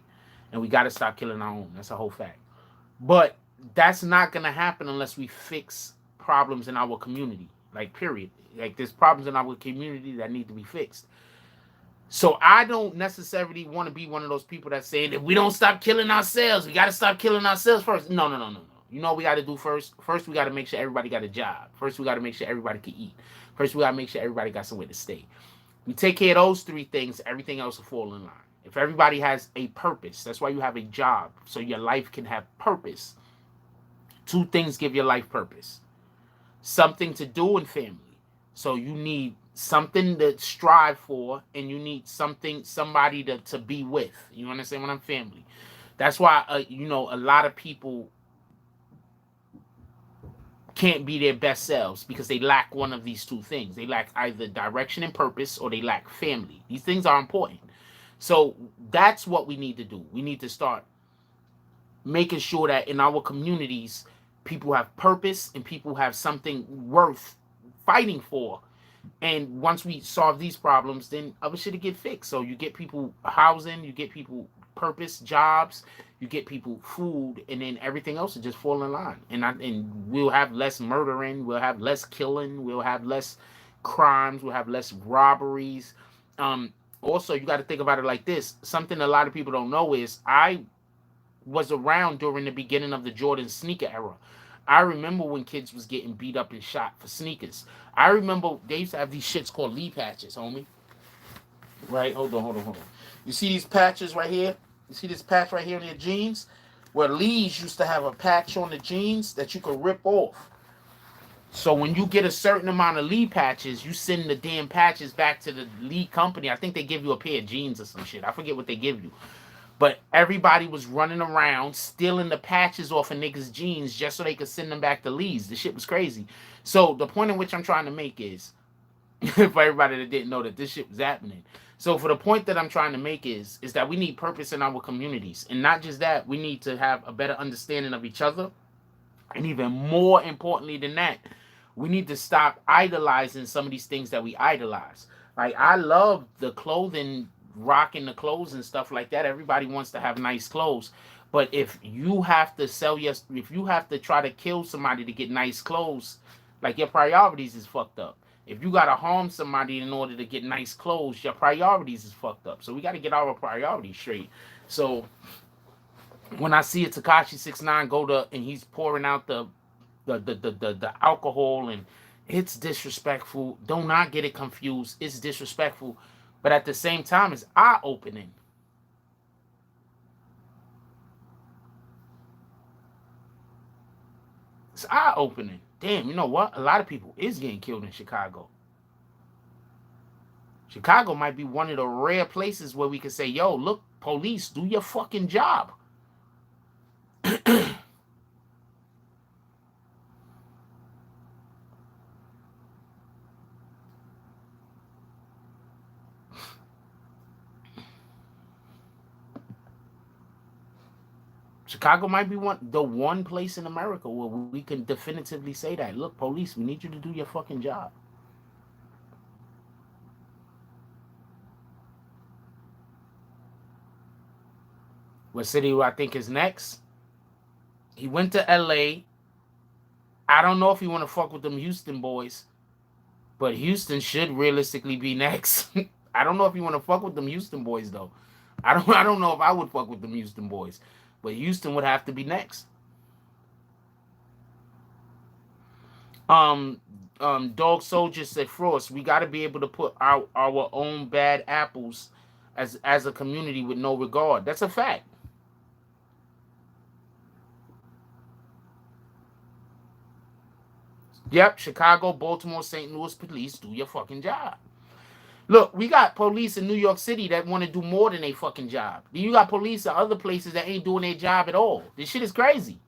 And we gotta stop killing our own. That's a whole fact. But that's not gonna happen unless we fix problems in our community. Like, period. Like, there's problems in our community that need to be fixed. So I don't necessarily want to be one of those people that's saying that we don't stop killing ourselves. We got to stop killing ourselves first. No. You know what we got to do first? First, we got to make sure everybody got a job. First, we got to make sure everybody can eat. First, we got to make sure everybody got somewhere to stay. We take care of those three things, everything else will fall in line. If everybody has a purpose, that's why you have a job, so your life can have purpose. Two things give your life purpose. Something to do and family. So you need something to strive for, and you need somebody to be with. You understand what I'm family? That's why a lot of people can't be their best selves because they lack one of these two things. They lack either direction and purpose, or they lack family. These things are important. So that's what we need to do. We need to start making sure that in our communities, people have purpose and people have something worth fighting for. And once we solve these problems, then other shit will get fixed. So you get people housing, you get people purpose, jobs, you get people food, and then everything else will just fall in line. And we'll have less murdering, we'll have less killing, we'll have less crimes, we'll have less robberies. Also, you got to think about it like this. Something a lot of people don't know is I was around during the beginning of the Jordan sneaker era. I remember when kids was getting beat up and shot for sneakers. I remember they used to have these shits called Lee patches, homie. Right? Hold on. You see these patches right here? You see this patch right here on your jeans? Where Lee's used to have a patch on the jeans that you could rip off. So when you get a certain amount of Lee patches, you send the damn patches back to the Lee company. I think they give you a pair of jeans or some shit. I forget what they give you. But everybody was running around stealing the patches off of niggas' jeans just so they could send them back to Lee's. The shit was crazy. So the point in which I'm trying to make is For everybody that didn't know that this shit was happening. So for the point that I'm trying to make is that we need purpose in our communities. And not just that, we need to have a better understanding of each other. And even more importantly than that, we need to stop idolizing some of these things that we idolize. Like I love the clothing, rocking the clothes and stuff like that. Everybody wants to have nice clothes. But if you have to if you have to try to kill somebody to get nice clothes, like your priorities is fucked up. If you gotta harm somebody in order to get nice clothes, your priorities is fucked up. So we gotta get our priorities straight. So when I see a Tekashi 6ix9ine go to and he's pouring out the alcohol and it's disrespectful. Do not get it confused. It's disrespectful, but at the same time, it's eye opening. It's eye opening. Damn, you know what? A lot of people is getting killed in Chicago. Chicago might be one of the rare places where we can say, yo, look, police, do your fucking job. Chicago might be the one place in America where we can definitively say that. Look, police, we need you to do your fucking job. What city do I think is next? He went to LA. I don't know if you want to fuck with them Houston boys, but Houston should realistically be next. I don't know if you want to fuck with them Houston boys though. I don't know if I would fuck with them Houston boys, but Houston would have to be next. Dog Soldier said, Frost, we got to be able to put our own bad apples as a community with no regard. That's a fact. Yep, Chicago, Baltimore, St. Louis police, do your fucking job. Look, we got police in New York City that want to do more than their fucking job. Then you got police in other places that ain't doing their job at all. This shit is crazy.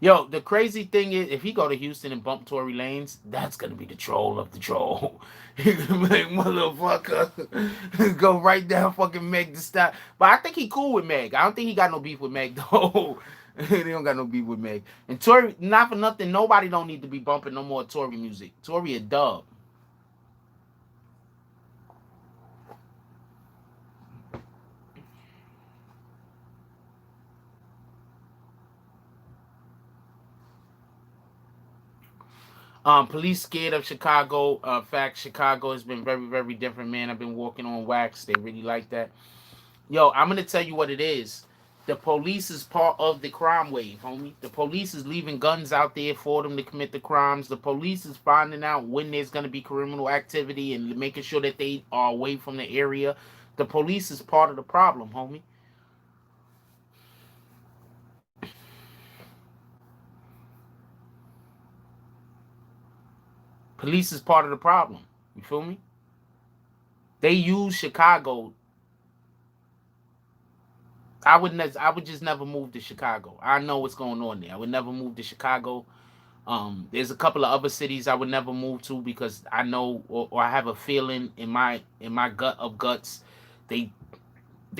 Yo, the crazy thing is, if he go to Houston and bump Tory Lanez, that's gonna be the troll of the troll. He gonna be like, motherfucker, go right down fucking Meg to stop. But I think he cool with Meg. I don't think he got no beef with Meg though. They don't got no beef with Meg. And Tory, not for nothing, nobody don't need to be bumping no more Tory music. Tory a dub. Police scared of Chicago. Fact, Chicago has been very, very different, man. I've been walking on wax. They really like that. Yo, I'm gonna tell you what it is. The police is part of the crime wave, homie. The police is leaving guns out there for them to commit the crimes. The police is finding out when there's gonna be criminal activity and making sure that they are away from the area. The police is part of the problem, homie. Police is part of the problem. You feel me? They use Chicago. I would just never move to Chicago. I know what's going on there. I would never move to Chicago. There's a couple of other cities I would never move to because I know or I have a feeling in my gut of guts, they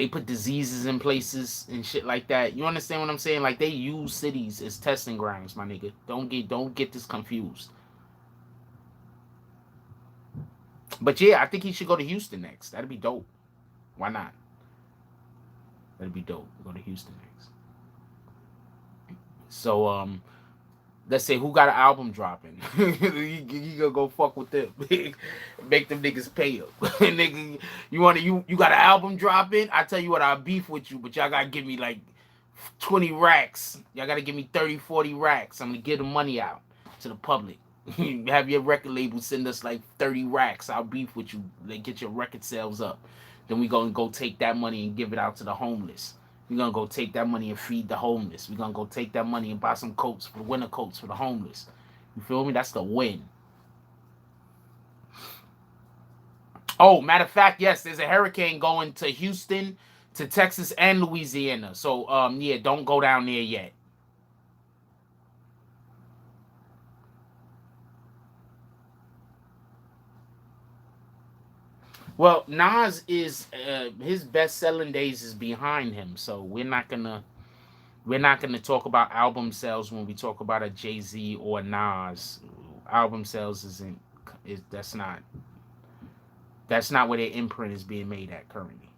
put diseases in places and shit like that. You understand what I'm saying? Like they use cities as testing grounds, my nigga. Don't get this confused. But yeah, I think he should go to Houston next. That'd be dope. Why not? That'd be dope. Go to Houston next. So let's say who got an album dropping. You gonna go fuck with them. Make them niggas pay up. Nigga, you got an album dropping? I tell you what, I'll beef with you, but y'all gotta give me like 20 racks. Y'all gotta give me 30, 40 racks. I'm gonna give the money out to the public. Have your record label send us like 30 racks. I'll beef with you. They get your record sales up. Then we gonna go take that money and give it out to the homeless. We're gonna go take that money and feed the homeless. We're gonna go take that money and buy some coats for the winter coats for the homeless. You feel me? That's the win. Oh, matter of fact, yes, there's a hurricane going to Houston, to Texas and Louisiana. So yeah, don't go down there yet. Well, Nas is his best selling days is behind him, so we're not gonna talk about album sales when we talk about a Jay Z or Nas. Album sales isn't is that's not where their imprint is being made at currently.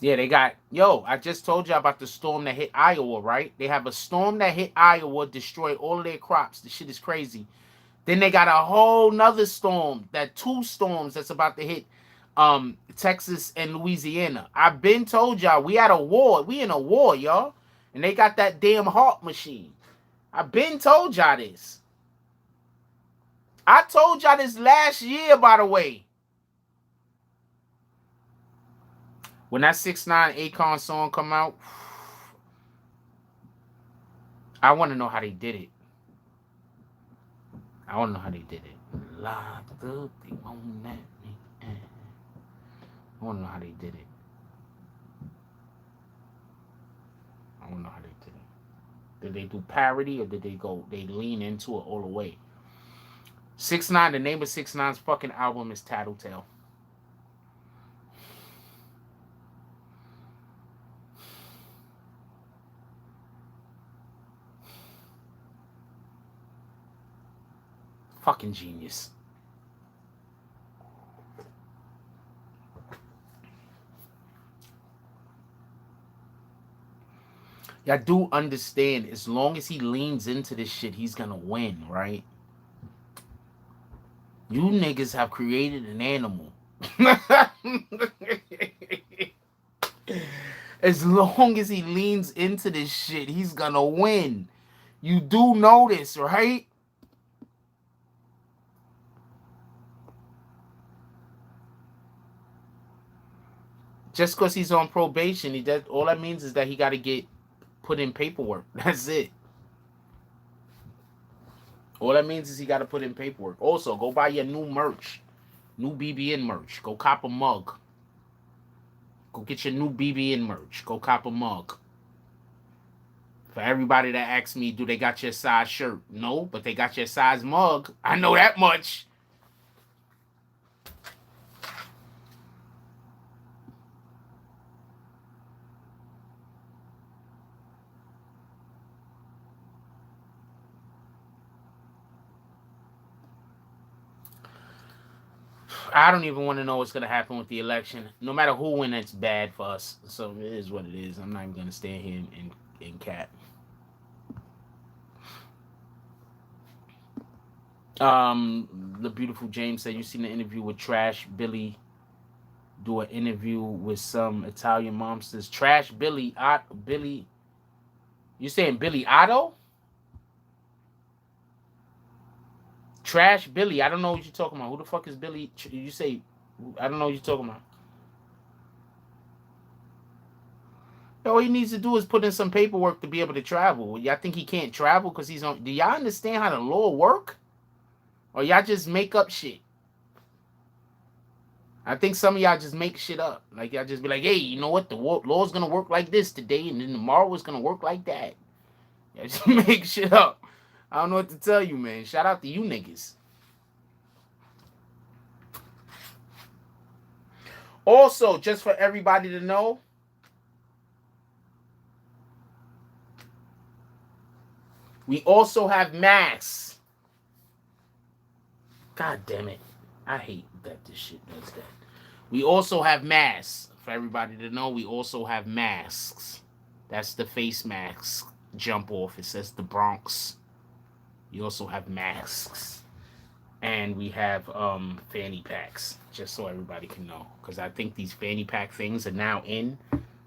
Yeah, they got I just told you about the storm that hit Iowa, right? They have a storm that hit Iowa, destroyed all of their crops. The shit is crazy. Then they got a whole nother storm, that two storms that's about to hit Texas and Louisiana. I've been told y'all we had a war. We in a war, y'all. And they got that damn Hawk machine. I've been told y'all this. I told y'all this last year, by the way. When that 6ix9ine Akon song come out, I want to know how they did it. I want to know how they did it. Locked up, they won't let me in. I want to know how they did it. I don't know how they did it. Did they do parody or did they lean into it all the way? 6ix9ine, the name of 6ix9ine's fucking album is Tattletale. Fucking genius. Y'all do understand, as long as he leans into this shit, he's gonna win, right? You niggas have created an animal. As long as he leans into this shit, he's gonna win. You do know this, right? Just because he's on probation, all that means is that he got to get put in paperwork. That's it. All that means is he got to put in paperwork. Also, go buy your new merch, new BBN merch. Go cop a mug. Go get your new BBN merch. Go cop a mug. For everybody that asks me, do they got your size shirt? No, but they got your size mug. I know that much. I don't even want to know what's going to happen with the election. No matter who wins, it's bad for us. So it is what it is. I'm not even going to stand here and cat. The beautiful James said, you seen the interview with Trash Billy do an interview with some Italian monsters. Trash Billy, Billy, you saying Billy Otto? Trash Billy, I don't know what you're talking about. Who the fuck is Billy? You say, I don't know what you're talking about. All he needs to do is put in some paperwork to be able to travel. Y'all think he can't travel because he's on? Do y'all understand how the law work? Or y'all just make up shit? I think some of y'all just make shit up. Like y'all just be like, hey, you know what? The law's gonna work like this today, and then tomorrow it's gonna work like that. Y'all just make shit up. I don't know what to tell you, man. Shout out to you niggas. Also, just for everybody to know, we also have masks. God damn it. I hate that this shit does that. We also have masks. For everybody to know, we also have masks. That's the face mask jump off. It says the Bronx. We also have masks. And we have fanny packs, just so everybody can know. Because I think these fanny pack things are now in.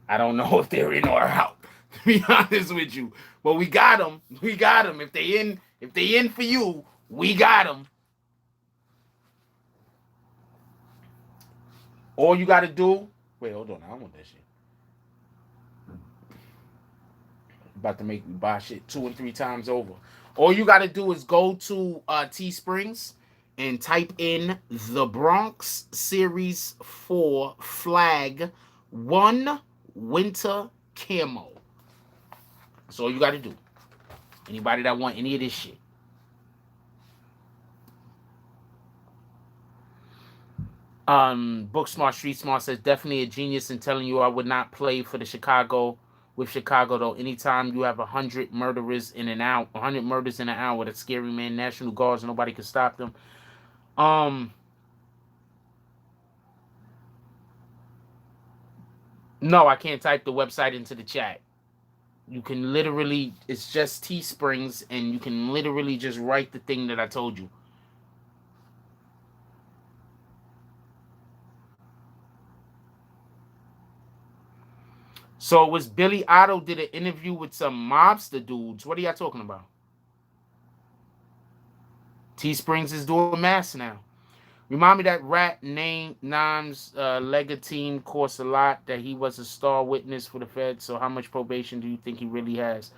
I don't know if they're in or out, to be honest with you. But we got them. We got them. If they in for you, we got them. All you got to do... Wait, hold on. I don't want that shit. About to make me buy shit 2 and 3 times over. All you got to do is go to Teesprings and type in the Bronx Series 4 Flag 1 Winter Camo. That's all you got to do. Anybody that want any of this shit. Book Smart Street Smart says definitely a genius in telling you I would not play for the Chicago with Chicago though. Anytime you have 100 murderers in an hour, 100 murders in an hour, that's scary, man. National Guards, nobody can stop them. No, I can't type the website into the chat. You can literally, it's just Teesprings, and you can literally just write the thing that I told you. So it was Billy Otto did an interview with some mobster dudes. What are y'all talking about? Teesprings is doing mass now. Remind me that rat named Nam's Lega team course a lot, that he was a star witness for the Fed. So how much probation do you think he really has?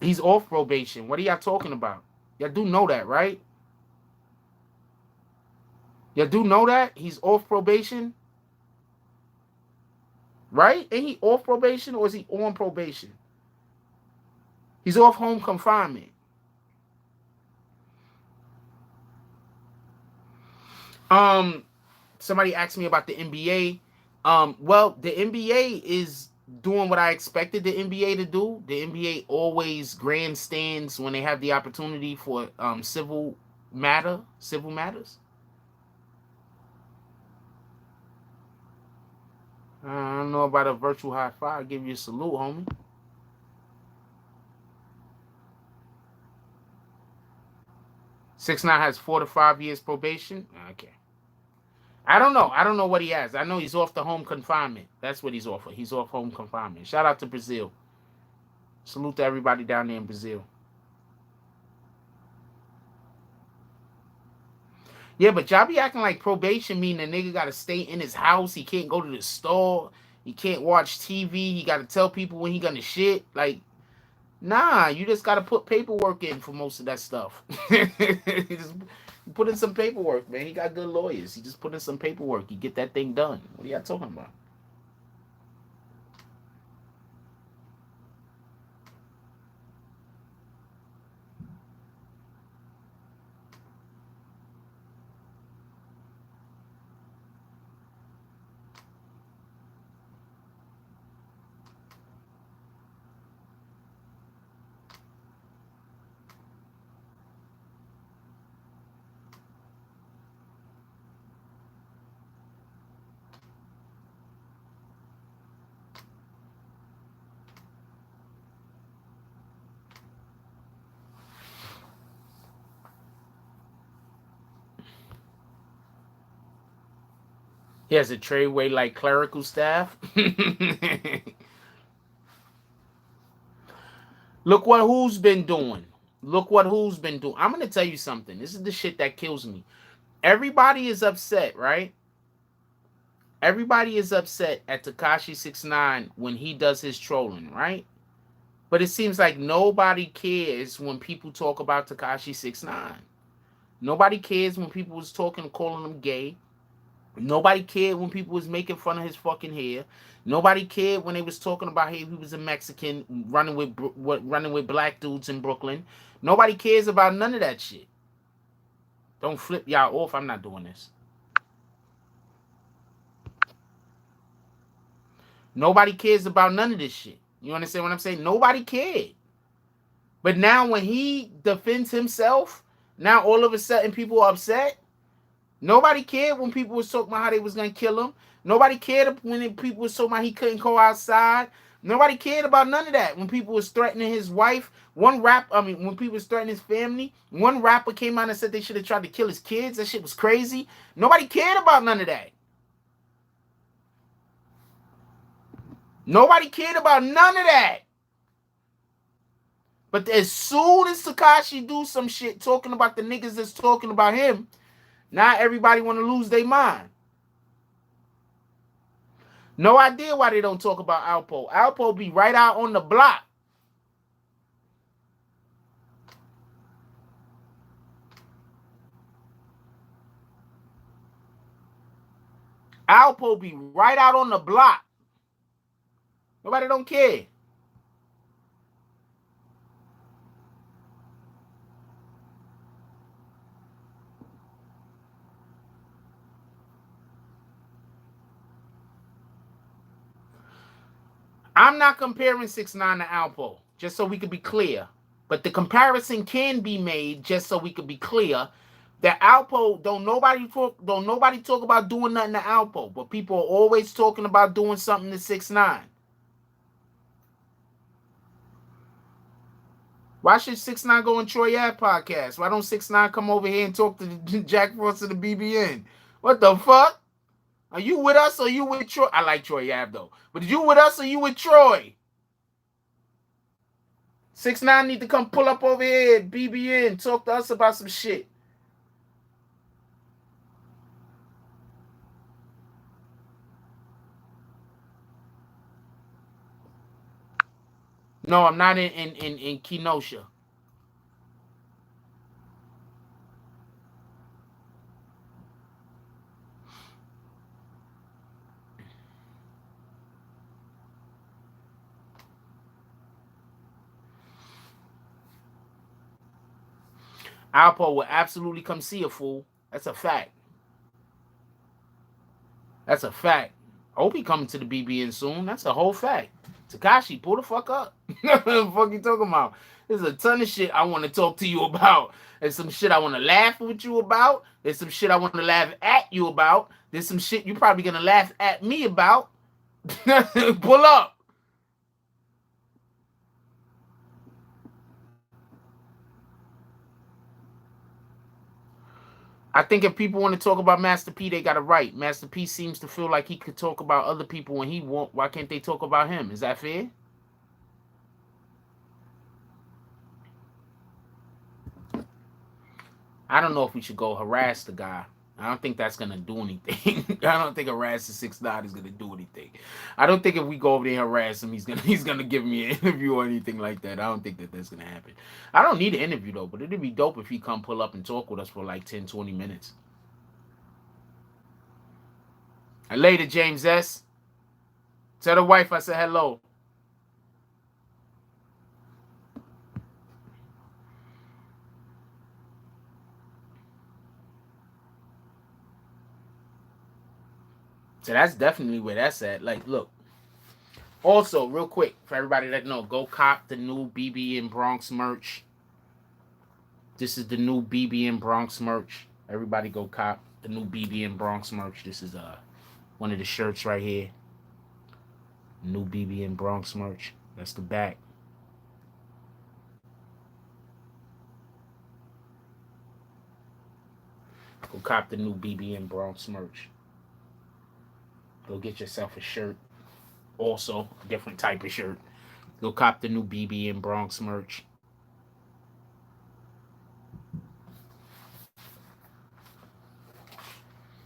He's off probation. What are y'all talking about? Y'all do know that, right? Y'all do know that? He's off probation? Right? Ain't he off probation or is he on probation? He's off home confinement. Somebody asked me about the NBA. Well, the NBA is doing what I expected the NBA to do. The NBA always grandstands when they have the opportunity for civil matters. I don't know about a virtual high five. I'll give you a salute, homie. Six 9 has 4 to 5 years probation. Okay. I don't know. I don't know what he has. I know he's off the home confinement. That's what he's off of. He's off home confinement. Shout out to Brazil. Salute to everybody down there in Brazil. Yeah, but y'all be acting like probation mean the nigga got to stay in his house. He can't go to the store. He can't watch TV. He got to tell people when he gonna shit. Like, nah, you just got to put paperwork in for most of that stuff. Just put in some paperwork, man. He got good lawyers. He just put in some paperwork. You get that thing done. What are y'all talking about? He has a trayway like clerical staff. Look what who's been doing. Look what who's been doing. I'm going to tell you something. This is the shit that kills me. Everybody is upset, right? Everybody is upset at Tekashi 6ix9ine when he does his trolling, right? But it seems like nobody cares when people talk about Tekashi 6ix9ine. Nobody cares when people was talking, calling him gay. Nobody cared when people was making fun of his fucking hair. Nobody cared when they was talking about how he was a Mexican running with black dudes in Brooklyn. Nobody cares about none of that shit. Don't flip y'all off. I'm not doing this. Nobody cares about none of this shit. You understand what I'm saying? Nobody cared. But now when he defends himself, now all of a sudden people are upset. Nobody cared when people was talking about how they was going to kill him. Nobody cared when people was talking about he couldn't go outside. Nobody cared about none of that. When people was threatening his wife, when people was threatening his family, one rapper came out and said they should have tried to kill his kids. That shit was crazy. Nobody cared about none of that. Nobody cared about none of that. But as soon as Tekashi do some shit talking about the niggas that's talking about him, now everybody want to lose their mind. No idea why they don't talk about Alpo. Alpo be right out on the block. Alpo be right out on the block. Nobody don't care. I'm not comparing 6ix9ine to Alpo, just so we could be clear. But the comparison can be made just so we could be clear that Alpo don't nobody talk about doing nothing to Alpo, but people are always talking about doing something to 6ix9ine. Why should 6ix9ine go on Troy Ave podcast? Why don't 6ix9ine come over here and talk to Jack Frost of the BBN? What the fuck? Are you with us or you with Troy? I like Troy Ave though. But are you with us or you with Troy? 6ix9ine need to come pull up over here at BBN, talk to us about some shit. No, I'm not in Kenosha. Alpo will absolutely come see a fool. That's a fact. That's a fact. I hope he coming to the BBN soon. That's a whole fact. Tekashi, pull the fuck up. What the fuck you talking about? There's a ton of shit I want to talk to you about. There's some shit I want to laugh with you about. There's some shit I want to laugh at you about. There's some shit you probably gonna laugh at me about. Pull up. I think if people want to talk about Master P, they got it right. Master P seems to feel like he could talk about other people when he want. Why can't they talk about him? Is that fair? I don't know if we should go harass the guy. I don't think that's gonna do anything. I don't think harassing 6ix9ine is gonna do anything. I don't think if we go over there and harass him, he's gonna give me an interview or anything like that. I don't think that's gonna happen. I don't need an interview though, but it'd be dope if he come pull up and talk with us for like 10, 20 minutes. And later, James S. Tell the wife I said hello. So that's definitely where that's at. Like, look. Also, real quick, for everybody that know, go cop the new BBN Bronx merch. This is the new BBN Bronx merch. Everybody go cop the new BBN Bronx merch. This is one of the shirts right here. New BBN Bronx merch. That's the back. Go cop the new BBN Bronx merch. Go get yourself a shirt. Also, a different type of shirt. Go cop the new BBN Bronx merch.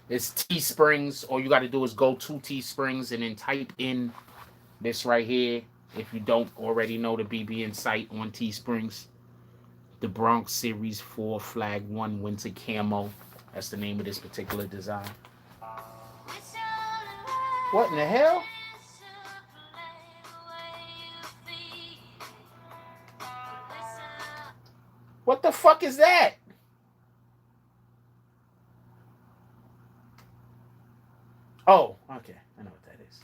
It's Teesprings. All you got to do is go to Teesprings and then type in this right here. If you don't already know the BBN site on Teesprings, the Bronx Series 4 Flag 1 Winter Camo. That's the name of this particular design. What in the hell? What the fuck is that? Oh, okay. I know what that is.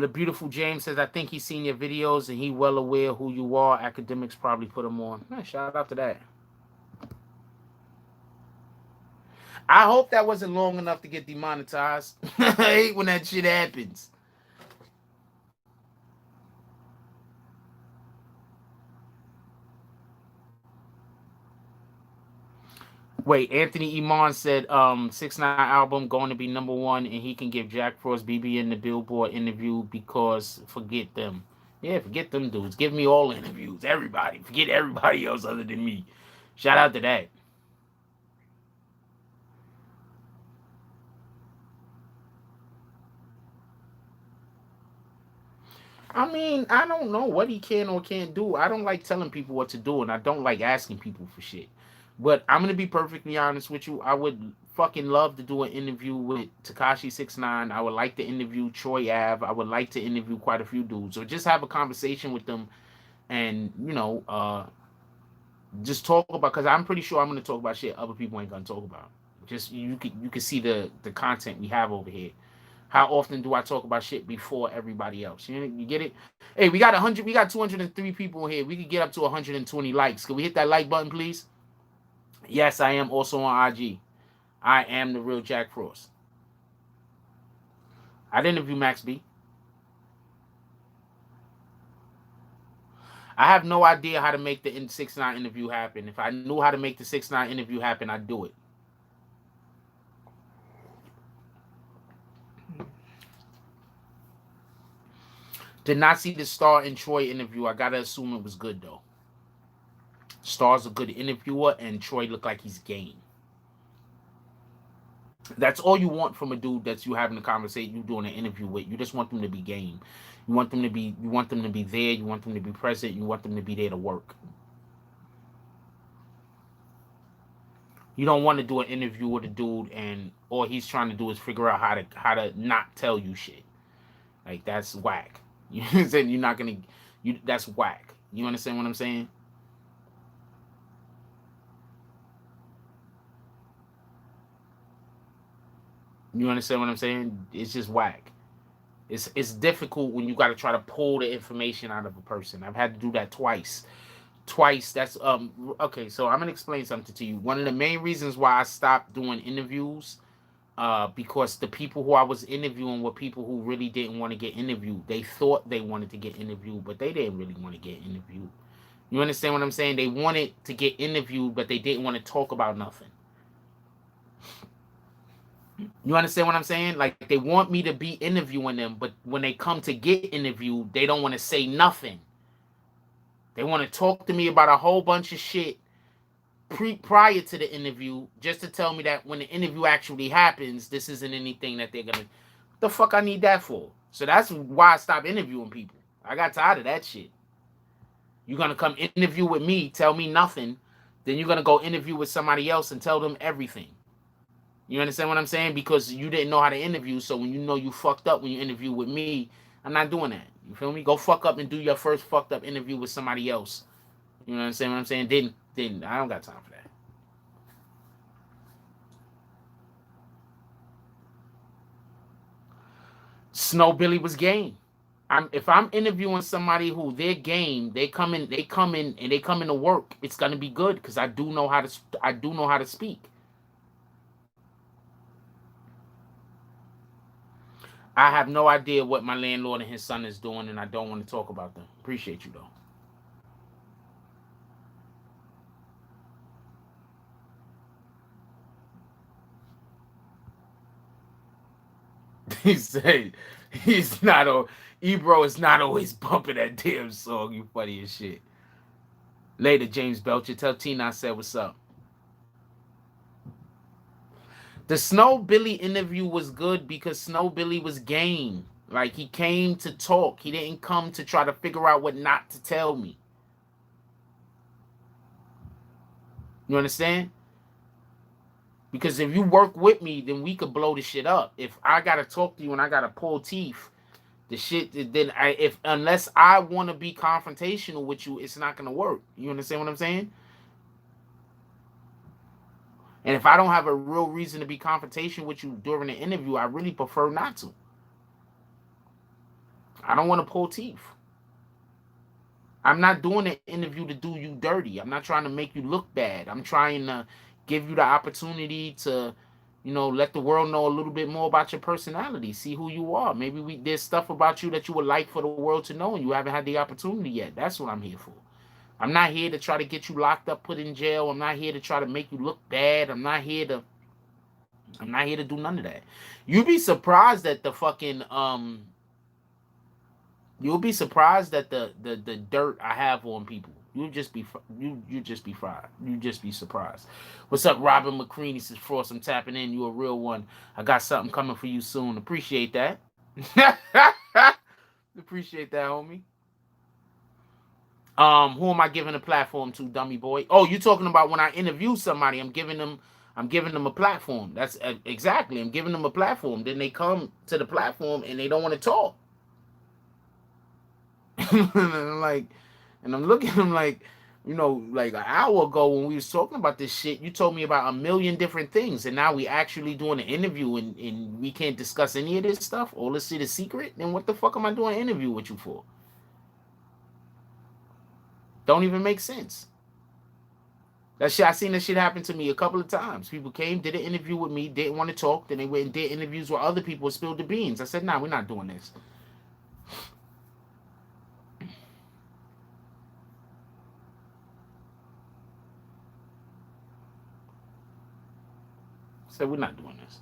The beautiful James says, I think he's seen your videos and he well aware who you are. Academics probably put him on. Shout out to that. I hope that wasn't long enough to get demonetized. I hate when that shit happens. Wait, Anthony Iman said 6ix9ine album going to be #1 and he can give Jack Frost BB in the Billboard interview because forget them. Yeah, forget them dudes. Give me all interviews. Everybody. Forget everybody else other than me. Shout out to that. I mean, I don't know what he can or can't do. I don't like telling people what to do, and I don't like asking people for shit. But I'm gonna be perfectly honest with you. I would fucking love to do an interview with Tekashi 6ix9ine. I would like to interview Troy Ave. I would like to interview quite a few dudes, or just have a conversation with them, and just talk about. Because I'm pretty sure I'm gonna talk about shit other people ain't gonna talk about. Just you can see the content we have over here. How often do I talk about shit before everybody else? You get it? Hey, we got 100. We got 203 people here. We could get up to 120 likes. Can we hit that like button, please? Yes, I am also on IG. I am the real Jack Frost. I'd interview Max B. I have no idea how to make the 6ix9ine interview happen. If I knew how to make the 6ix9ine interview happen, I'd do it. Did not see the Star and Troy interview. I gotta assume it was good though. Star's a good interviewer, and Troy looked like he's game. That's all you want from a dude that you having a conversation, you doing an interview with. You just want them to be game. You want them to be there. You want them to be present. You want them to be there to work. You don't want to do an interview with a dude and all he's trying to do is figure out how to not tell you shit. Like that's whack. You know what I'm saying? You're not gonna that's whack. You understand what I'm saying? You understand what I'm saying? It's just whack. It's difficult when you got to try to pull the information out of a person. I've had to do that twice. Twice. That's okay. So I'm gonna explain something to you. One of the main reasons why I stopped doing interviews, because the people who I was interviewing were people who really didn't want to get interviewed. They thought they wanted to get interviewed, but they didn't really want to get interviewed. You understand what I'm saying? They wanted to get interviewed, but they didn't want to talk about nothing. You understand what I'm saying? Like they want me to be interviewing them, but when they come to get interviewed, they don't want to say nothing. They want to talk to me about a whole bunch of shit prior to the interview, just to tell me that when the interview actually happens, this isn't anything that they're gonna. The fuck I need that for? So that's why I stopped interviewing people. I got tired of that shit. You're gonna come interview with me, tell me nothing, then you're gonna go interview with somebody else and tell them everything. You understand what I'm saying? Because you didn't know how to interview, so when you know you fucked up when you interview with me, I'm not doing that. You feel me? Go fuck up and do your first fucked up interview with somebody else. You know what I'm saying? Then I don't got time for that. Snow Billy was game. If I'm interviewing somebody who they're game, they come in to work. It's gonna be good because I do know how to speak. I have no idea what my landlord and his son is doing, and I don't want to talk about them. Appreciate you, though. He said he's not on. Ebro is not always bumping that damn song. You funny as shit. Later, James Belcher. Tell Tina I said what's up. The Snow Billy interview was good because Snow Billy was game. Like he came to talk. He didn't come to try to figure out what not to tell me. You understand? Because if you work with me, then we could blow the shit up. If I gotta talk to you and I gotta pull teeth, the shit then unless I want to be confrontational with you, it's not gonna work. You understand what I'm saying? And if I don't have a real reason to be confrontational with you during the interview, I really prefer not to. I don't want to pull teeth. I'm not doing an interview to do you dirty. I'm not trying to make you look bad. I'm trying to give you the opportunity to, let the world know a little bit more about your personality. See who you are. Maybe there's stuff about you that you would like for the world to know and you haven't had the opportunity yet. That's what I'm here for. I'm not here to try to get you locked up, put in jail. I'm not here to try to make you look bad. I'm not here to do none of that. You'd be surprised at the fucking you'll be surprised at the dirt I have on people. You just be fried. You just be surprised. What's up, Robin McCrean? He says, Frost, I'm tapping in. You a real one. I got something coming for you soon. Appreciate that. Appreciate that, homie. Who am I giving a platform to, dummy boy? Oh, you talking about when I interview somebody? I'm giving them a platform. That's exactly. I'm giving them a platform. Then they come to the platform and they don't want to talk. and I'm like, and I'm looking at them like, you know, like an hour ago when we was talking about this shit, you told me about a million different things, and now we actually doing an interview and we can't discuss any of this stuff. All this shit is secret. Then what the fuck am I doing an interview with you for? Don't even make sense. That shit, I seen that shit happen to me a couple of times. People came, did an interview with me, didn't want to talk, then they went and did interviews with other people and spilled the beans. I said, nah, we're not doing this. I said, we're not doing this.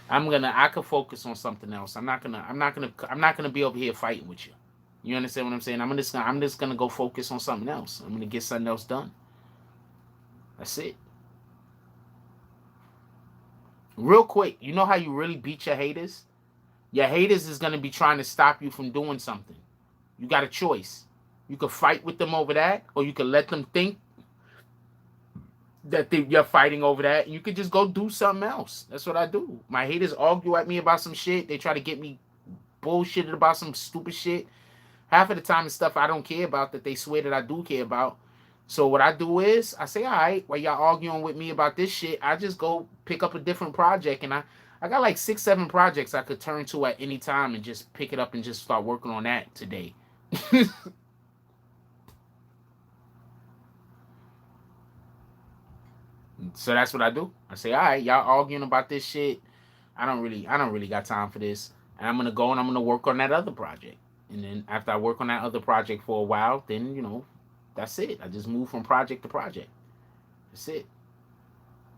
I could focus on something else. I'm not gonna be over here fighting with you. You understand what I'm saying? I'm just gonna go focus on something else. I'm gonna get something else done. That's it. Real quick, you know how you really beat your haters? Your haters is gonna be trying to stop you from doing something. You got a choice. You could fight with them over that, or you could let them think that you're fighting over that, and you could just go do something else. That's what I do. My haters argue at me about some shit. They try to get me bullshitted about some stupid shit. Half of the time it's stuff I don't care about that they swear that I do care about. So what I do is I say, all right, while y'all arguing with me about this shit, I just go pick up a different project, and I got like 6-7 projects I could turn to at any time and just pick it up and just start working on that today. So that's what I do. I say, all right, y'all arguing about this shit. I don't really got time for this. And I'm gonna go and I'm gonna work on that other project. And then after I work on that other project for a while, then that's it. I just move from project to project. That's it.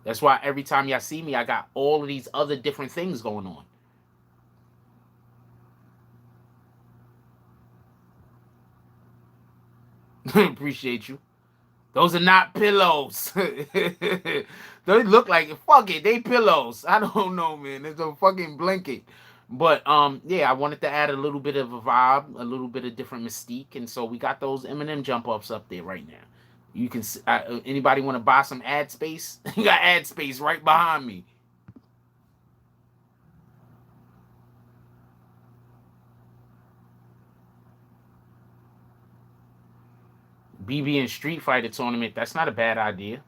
That's why every time y'all see me, I got all of these other different things going on. Appreciate you. Those are not pillows. They look like fuck it. They pillows. I don't know, man. It's a fucking blanket. But yeah, I wanted to add a little bit of a vibe, a little bit of different mystique, and so we got those Eminem jump ups up there right now. You can anybody want to buy some ad space? You got ad space right behind me. BB and Street Fighter tournament. That's not a bad idea.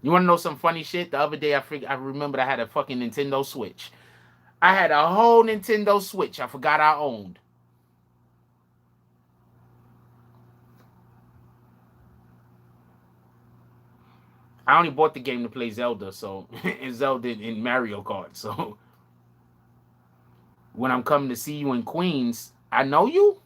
You want to know some funny shit? The other day, I remembered I had a fucking Nintendo Switch. I had a whole Nintendo Switch. I forgot I owned. I only bought the game to play Zelda, so and Zelda and Mario Kart. So when I'm coming to see you in Queens, I know you.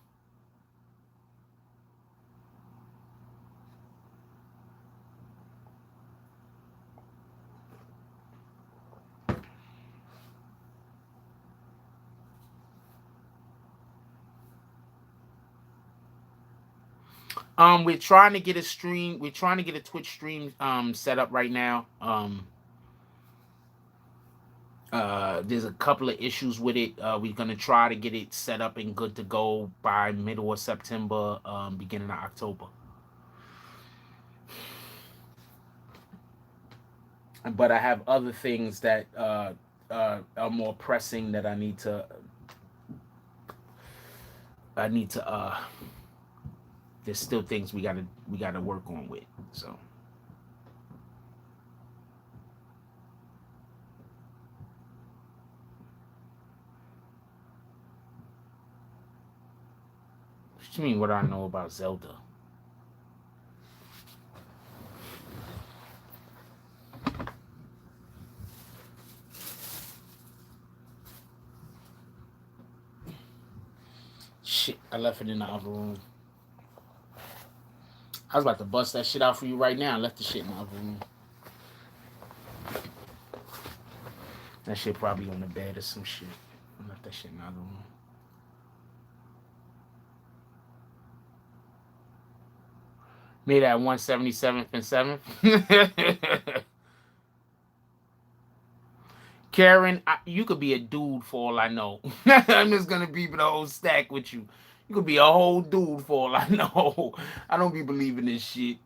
We're trying to get a stream. We're trying to get a Twitch stream set up right now. There's a couple of issues with it. We're gonna try to get it set up and good to go by middle of September, beginning of October. But I have other things that are more pressing that I need to. There's still things we gotta work on with. So. What you mean? What do I know about Zelda? Shit, I left it in the other room. I was about to bust that shit out for you right now. I left the shit in the other room. That shit probably on the bed or some shit. I left that shit in the other room. Made at 177th and 7th. Karen, you could be a dude for all I know. I'm just gonna be the whole stack with you. You could be a whole dude for all I know. I don't be believing this shit.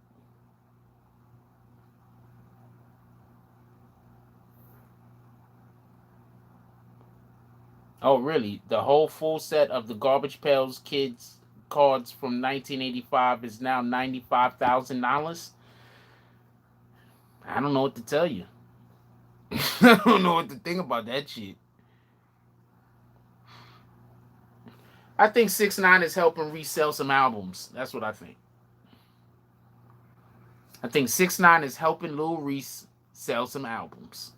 Oh, really? The whole full set of the Garbage Pails Kids cards from 1985 is now $95,000? I don't know what to tell you. I don't know what to think about that shit. I think 6ix9ine is helping resell some albums. That's what I think. I think 6ix9ine is helping Lil Reese sell some albums.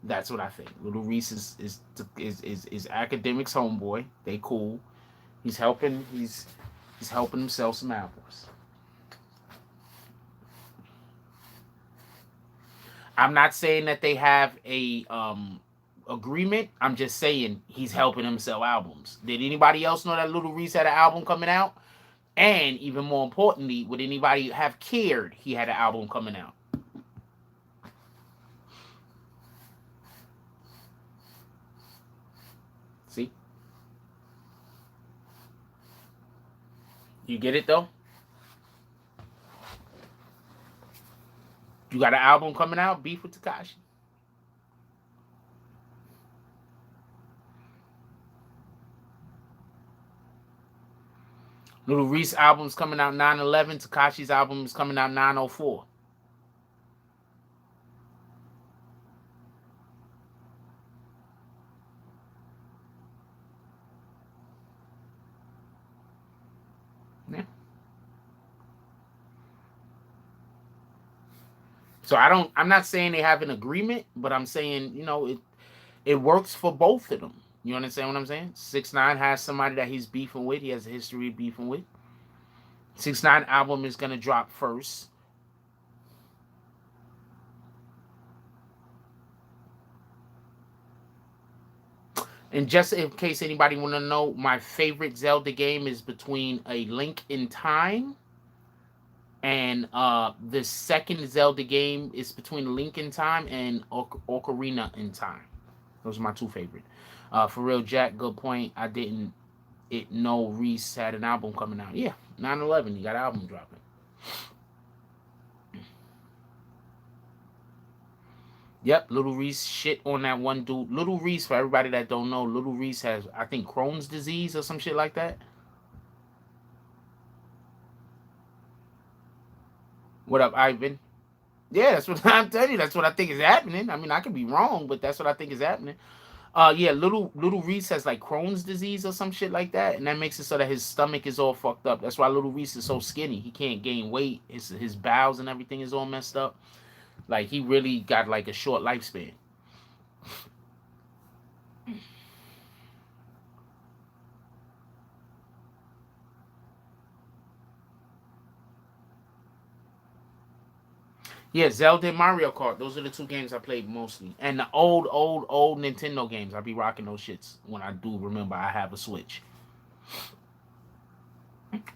That's what I think. Lil Reese is Academic's homeboy. They cool. He's helping. He's helping him sell some albums. I'm not saying that they have a agreement. I'm just saying he's helping him sell albums. Did anybody else know that Lil Reese had an album coming out? And even more importantly, would anybody have cared he had an album coming out? See? You get it though? You got an album coming out, beef with Tekashi. Lil Reese album's coming out 9/11. Tekashi's album is coming out 9/04. Yeah. So I'm not saying they have an agreement, but I'm saying, it works for both of them. You understand what I'm saying? 6ix9ine has somebody that he's beefing with. He has a history of beefing with. 6ix9ine album is gonna drop first. And just in case anybody want to know, my favorite Zelda game is between A Link in Time and the second Zelda game is between Link in Time and Ocarina in Time. Those are my two favorite. For real, Jack, good point. I didn't know Reese had an album coming out. Yeah, 9/11, you got an album dropping. Yep, Little Reese shit on that one dude. Little Reese, for everybody that don't know, Little Reese has, I think, Crohn's disease or some shit like that. What up, Ivan? Yeah, that's what I'm telling you. That's what I think is happening. I mean, I could be wrong, but that's what I think is happening. Yeah, little Reese has like Crohn's disease or some shit like that, and that makes it so that his stomach is all fucked up. That's why Little Reese is so skinny. He can't gain weight. His bowels and everything is all messed up. Like, he really got like a short lifespan. Yeah, Zelda and Mario Kart. Those are the two games I played mostly. And the old Nintendo games. I be rocking those shits when I do remember I have a Switch.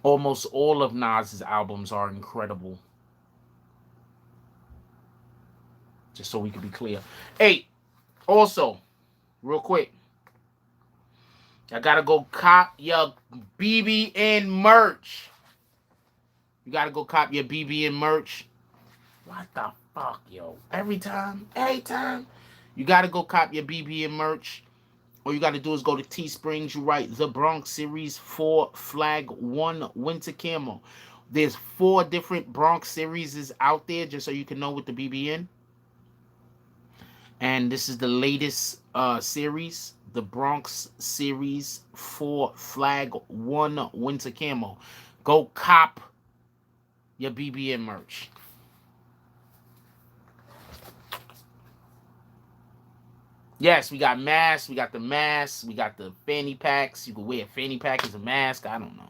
Almost all of Nas's albums are incredible. Just so we can be clear. Hey, also, real quick, I gotta go cop your BBN merch. You gotta go cop your BBN merch. What the fuck, yo? Every time, you gotta go cop your BBN merch. All you gotta do is go to Teesprings. You write The Bronx Series 4 Flag 1 Winter Camo. There's 4 different Bronx series out there, just so you can know with the BBN. And this is the latest series, the Bronx Series 4 Flag 1 Winter Camo. Go cop your BBN merch. Yes, we got masks. We got the masks. We got the fanny packs. You can wear a fanny pack as a mask. I don't know.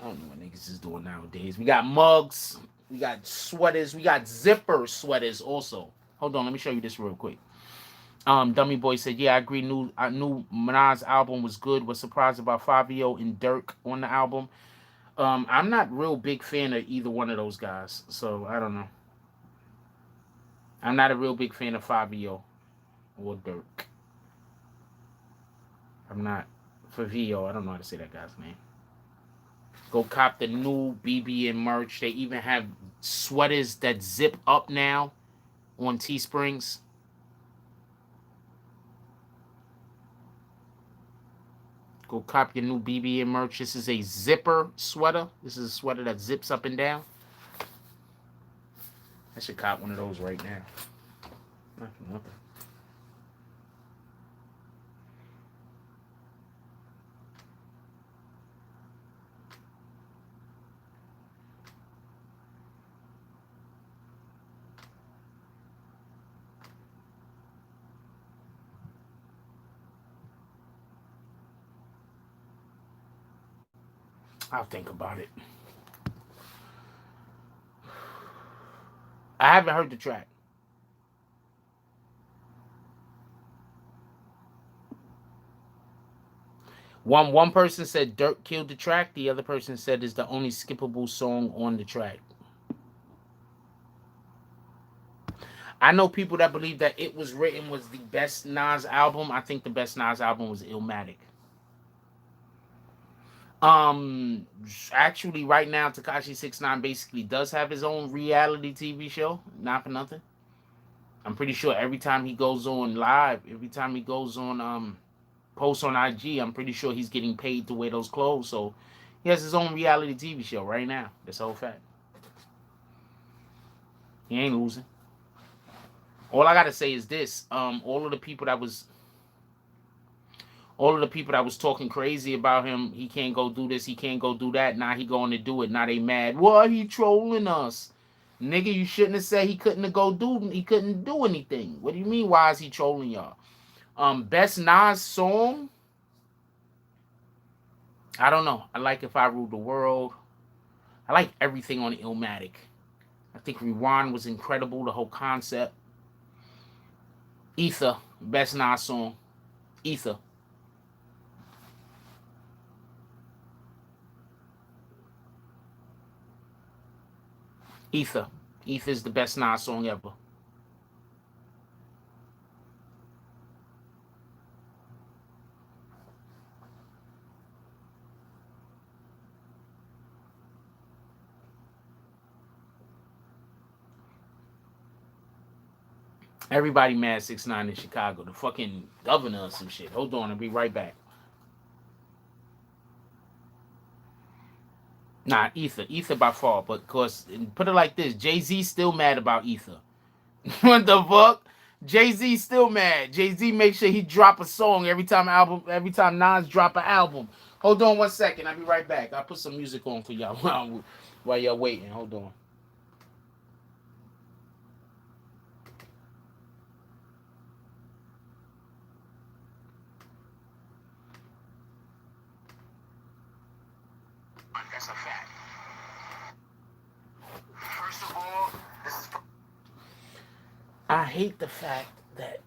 I don't know what niggas is doing nowadays. We got mugs, we got sweaters, we got zipper sweaters also. Hold on, let me show you this real quick. Dummy Boy said, "Yeah, I agree. New Nas album was good. Was surprised about Fabio and Dirk on the album. I'm not real big fan of either one of those guys, so I don't know. I'm not a real big fan of Fabio or Dirk. I'm not Favio. I don't know how to say that guy's name. Go cop the new BBN merch. They even have sweaters that zip up now on Teesprings. Go cop your new BBN merch. This is a zipper sweater. This is a sweater that zips up and down. I should cop one of those right now. Not for nothing. I'll think about it. I haven't heard the track. One person said Dirk killed the track. The other person said it's the only skippable song on the track. I know people that believe that It Was Written was the best Nas album. I think the best Nas album was Illmatic. Actually, right now, Tekashi 6ix9ine basically does have his own reality TV show. Not for nothing. I'm pretty sure every time he goes on live, every time he goes on posts on IG, I'm pretty sure he's getting paid to wear those clothes. So he has his own reality TV show right now. That's a whole fact. He ain't losing. All I gotta say is this: all of the people that was talking crazy about him, he can't go do this, he can't go do that. Now he going to do it. Now they mad. Why he trolling us? Nigga, you shouldn't have said he couldn't do anything. What do you mean? Why is he trolling y'all? Best Nas song? I don't know. I like If I Ruled the World. I like everything on Illmatic. I think Rewind was incredible, the whole concept. Ether, best Nas song. Ether. Ether. Ether is the best Nas song ever. Everybody mad 6ix9ine in Chicago. The fucking governor or some shit. Hold on, I'll be right back. Nah, Ether. Ether by far. But, of course, put it like this. Jay-Z still mad about Ether. What the fuck? Jay-Z still mad. Jay-Z make sure he drop a song every time Nas drop an album. Hold on 1 second. I'll be right back. I'll put some music on for y'all while y'all waiting. Hold on. That's a fact. First of all, I hate the fact that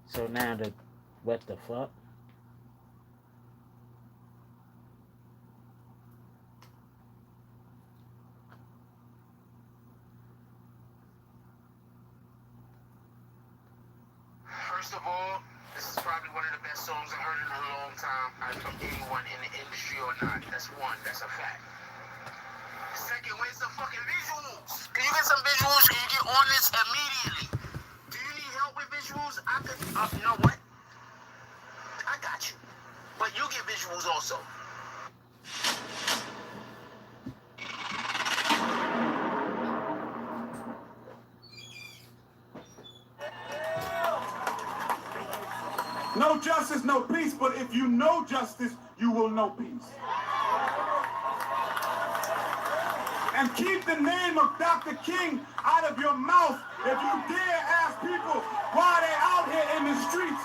so now the what the fuck? First of all, this is probably one of the best songs I've heard in a long time, from anyone in the industry or not. That's one. That's a fact. Second, where's the fucking visuals? Can you get some visuals? Can you get on this immediately? Do you need help with visuals? I could. You know what? I got you. But you get visuals also. No justice, no peace, but if you know justice, you will know peace. And keep the name of Dr. King out of your mouth if you dare ask people why they're out here in the streets.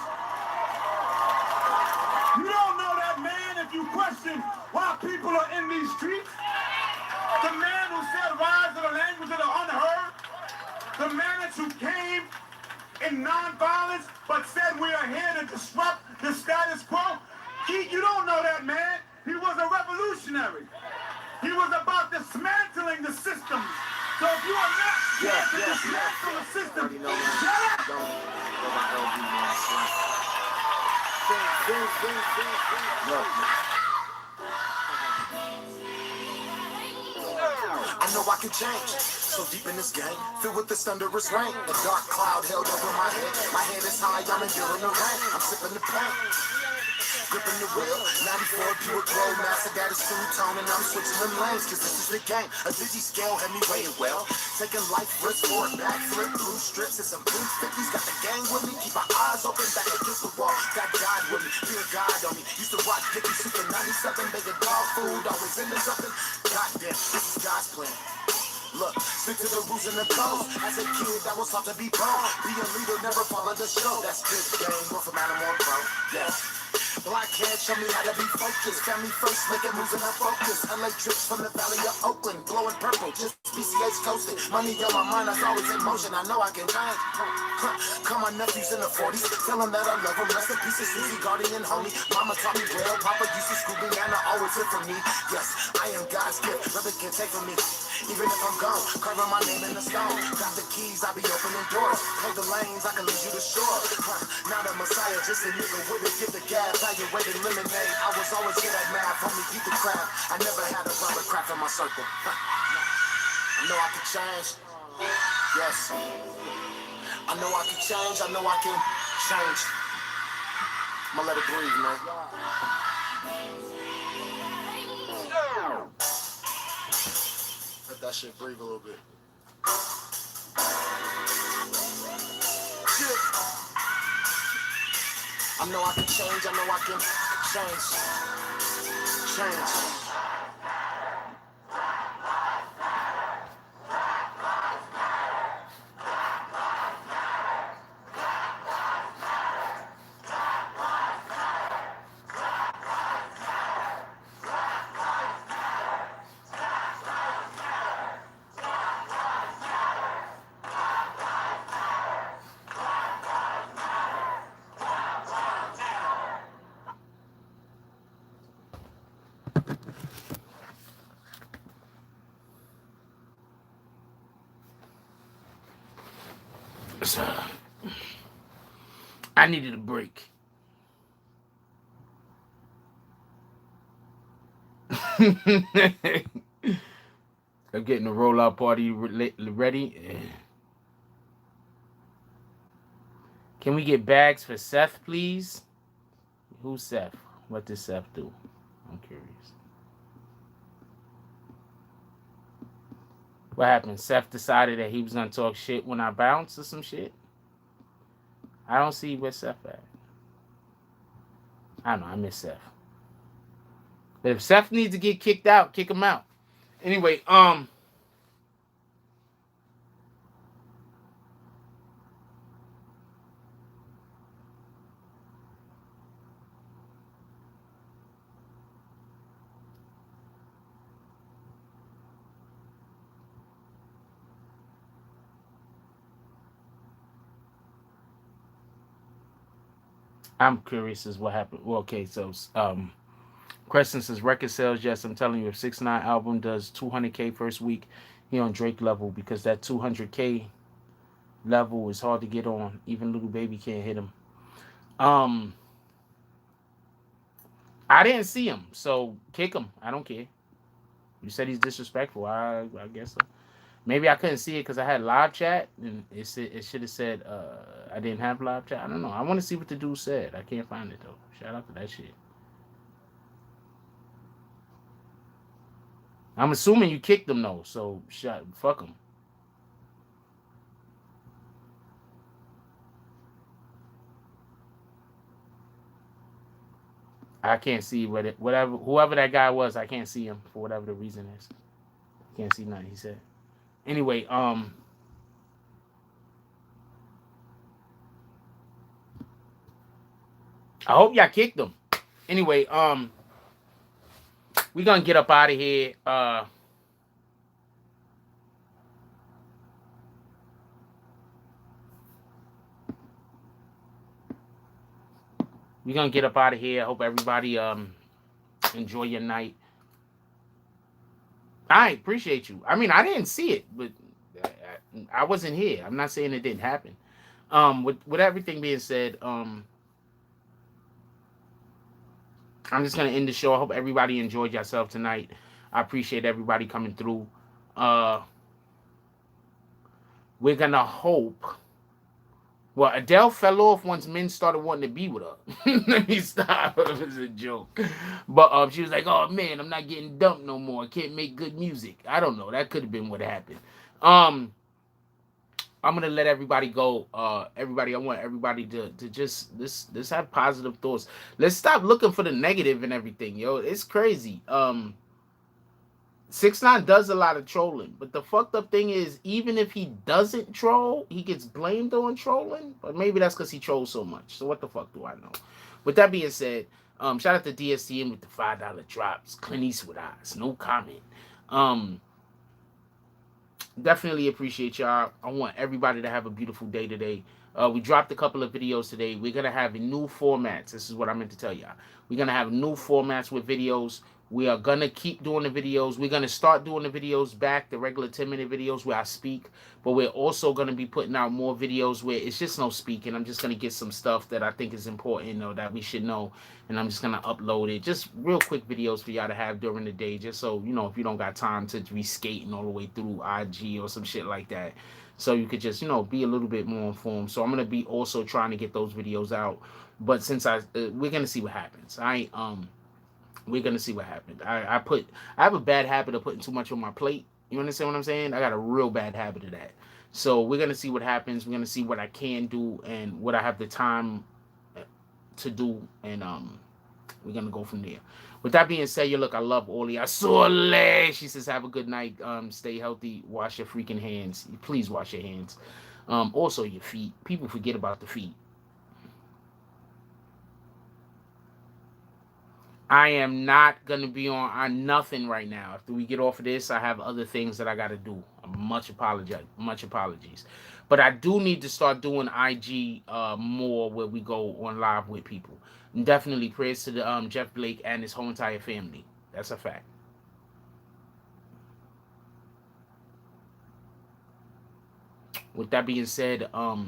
You don't know that man if you question why people are in these streets. The man who said rise of the language of the unheard. The man who came in nonviolence but said we are here to disrupt the status quo. You don't know that man. He was a revolutionary. He was about dismantling the system. So if you are not here to dismantle the system, shut up. I know I can change. So deep in this game, filled with this thunderous rain. A dark cloud held over my head. My head is high, I'm enduring the rain. I'm sipping the pain. Gripping the wheel, 94 Buick Roadmaster got his two tone and I'm switching them lanes, cause this is the game. A digi-scale had me weighing well, taking life risks for a backflip, blue strips and some blue 50s, got the gang with me, keep my eyes open back against the wall, got God with me, fear God on me, used to watch Dickie Super 97, making dog food, always into something, goddamn, this is God's plan. Look, stick to the rules and the codes. As a kid, I was taught to be bold. Be a leader, never follow the show. That's good game, we're from Animal Pro. Yes. Blackhead, show me how to be focused. Family first, making moves and I focus. LA trips from the valley of Oakland, glowing purple, just PCH toasted. Money on my mind, that's always in motion. I know I can change. Call my nephews in the 40s, tell them that I love them. Rest in peace, Susie, guardian, homie. Mama taught me well, Papa used to school me, and I always here for me. Yes, I am God's gift, nothing can take from me. Even if I'm gone, carving my name in the stone. Got the keys, I be opening doors. Play the lanes, I can lead you to shore. Not a messiah, just a nigga with it. Get the gas, evaluated lemonade. I was always good at math, homie, keep the craft. I never had a rubber craft in my circle. I know I can change. Yes. I know I can change, I know I can change. I'ma let it breathe, man. Let that shit breathe a little bit. Shit. I know I can change, I know I can change. Change. I needed a break. I'm getting the rollout party ready. Can we get bags for Seth, please? Who's Seth? What does Seth do? I'm curious. What happened? Seth decided that he was gonna talk shit when I bounced or some shit? I don't see where Seth at. I don't know. I miss Seth. But if Seth needs to get kicked out, kick him out. Anyway, I'm curious as what happened. Well, okay, so Crescent says record sales. Yes, I'm telling you, if 6ix9ine album does 200K first week, he on Drake level, because that 200K level is hard to get on. Even Little Baby can't hit him. I didn't see him, so kick him. I don't care. You said he's disrespectful. I guess so. Maybe I couldn't see it because I had live chat, and it should have said I didn't have live chat. I don't know. I want to see what the dude said. I can't find it though. Shout out to that shit. I'm assuming you kicked him though, so fuck him. I can't see whoever that guy was. I can't see him for whatever the reason is. Can't see nothing he said. Anyway, I hope y'all kicked him. Anyway, we're gonna get up out of here. We're gonna get up out of here. I hope everybody enjoy your night. I appreciate you. I mean, I didn't see it, but I wasn't here. I'm not saying it didn't happen. With everything being said, I'm just gonna end the show. I hope everybody enjoyed yourself tonight. I appreciate everybody coming through. Uh, we're gonna hope. Well, Adele fell off once men started wanting to be with her. Let me stop. It was a joke. But she was like, "Oh man, I'm not getting dumped no more. I can't make good music." I don't know. That could have been what happened. I'm gonna let everybody go. Everybody, I want everybody to just this have positive thoughts. Let's stop looking for the negative and everything, yo. It's crazy. 6ix9ine does a lot of trolling, but the fucked up thing is, even if he doesn't troll, he gets blamed on trolling. But maybe that's because he trolls so much. So what the fuck do I know? With that being said, shout out to DSTN with the $5 drops. Clint Eastwood eyes, no comment. Definitely appreciate y'all. I want everybody to have a beautiful day today. We dropped a couple of videos today. We're going to have new formats. This is what I meant to tell y'all. We're going to have new formats with videos. We are going to keep doing the videos. We're going to start doing the videos back, the regular 10-minute videos where I speak. But we're also going to be putting out more videos where it's just no speaking. I'm just going to get some stuff that I think is important or that we should know. And I'm just going to upload it. Just real quick videos for y'all to have during the day. Just so, you know, if you don't got time to be skating all the way through IG or some shit like that. So you could just, you know, be a little bit more informed. So I'm going to be also trying to get those videos out. But since we're going to see what happens. We're going to see what happens. I have a bad habit of putting too much on my plate. You understand what I'm saying? I got a real bad habit of that. So we're going to see what happens. We're going to see what I can do and what I have the time to do. And we're going to go from there. With that being said, you look, I love all of y'all. Sole, she says, have a good night. Stay healthy. Wash your freaking hands. Please wash your hands. Also, your feet. People forget about the feet. I am not going to be on nothing right now. After we get off of this, I have other things that I got to do. Much apologies. But I do need to start doing IG more where we go on live with people. And definitely prayers to the Jeff Blake and his whole entire family. That's a fact. With that being said, yeah,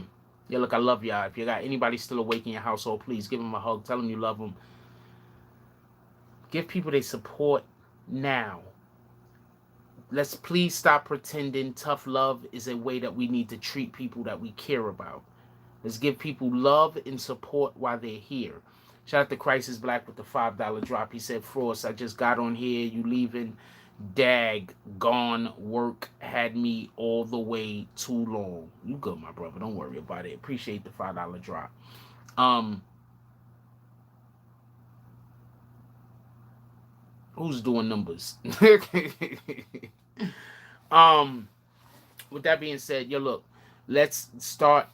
look, I love y'all. If you got anybody still awake in your household, please give them a hug. Tell them you love them. Give people their support now. Let's please stop pretending tough love is a way that we need to treat people that we care about. Let's give people love and support while they're here. Shout out to Crisis Black with the $5 drop. He said, Frost, I just got on here. You leaving? Dag gone work had me all the way too long. You good, my brother. Don't worry about it. Appreciate the $5 drop. Who's doing numbers? With that being said, yo, look, let's start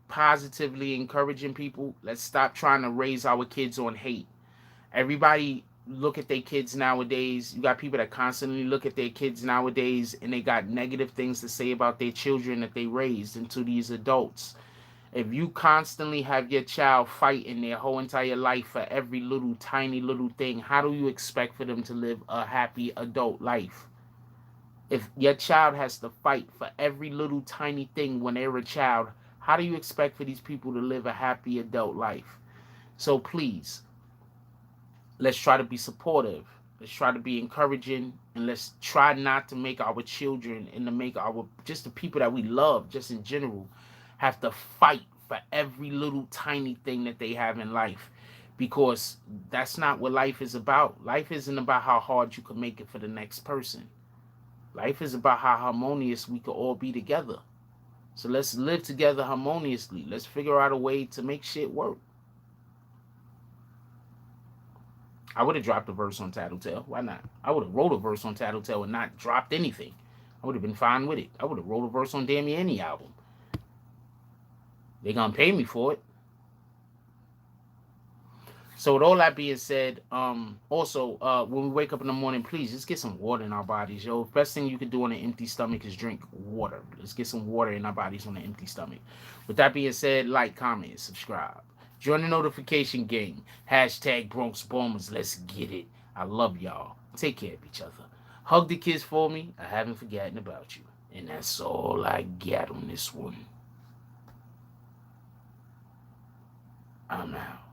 positively encouraging people. Let's stop trying to raise our kids on hate. Everybody look at their kids nowadays. You got people that constantly look at their kids nowadays and they got negative things to say about their children that they raised into these adults. If you constantly have your child fighting their whole entire life for every little tiny little thing, how do you expect for them to live a happy adult life? If your child has to fight for every little tiny thing when they're a child, how do you expect for these people to live a happy adult life? So please, let's try to be supportive. Let's try to be encouraging, and let's try not to make our children and to make our just the people that we love, just in general, have to fight for every little tiny thing that they have in life, because that's not what life is about. Life isn't about how hard you can make it for the next person. Life is about how harmonious we could all be together. So let's live together harmoniously. Let's figure out a way to make shit work. I would have dropped a verse on Tattletale. Why not? I would have wrote a verse on Tattletale and not dropped anything. I would have been fine with it. I would have wrote a verse on Damn Near Any album. They're going to pay me for it. So with all that being said, also when we wake up in the morning, please just get some water in our bodies, yo. Best thing you can do on an empty stomach is drink water. Let's get some water in our bodies on an empty stomach. With that being said, like, comment, subscribe. Join the notification game. Hashtag Bronx Bombers. Let's get it. I love y'all. Take care of each other. Hug the kids for me. I haven't forgotten about you. And that's all I got on this one. I'm out.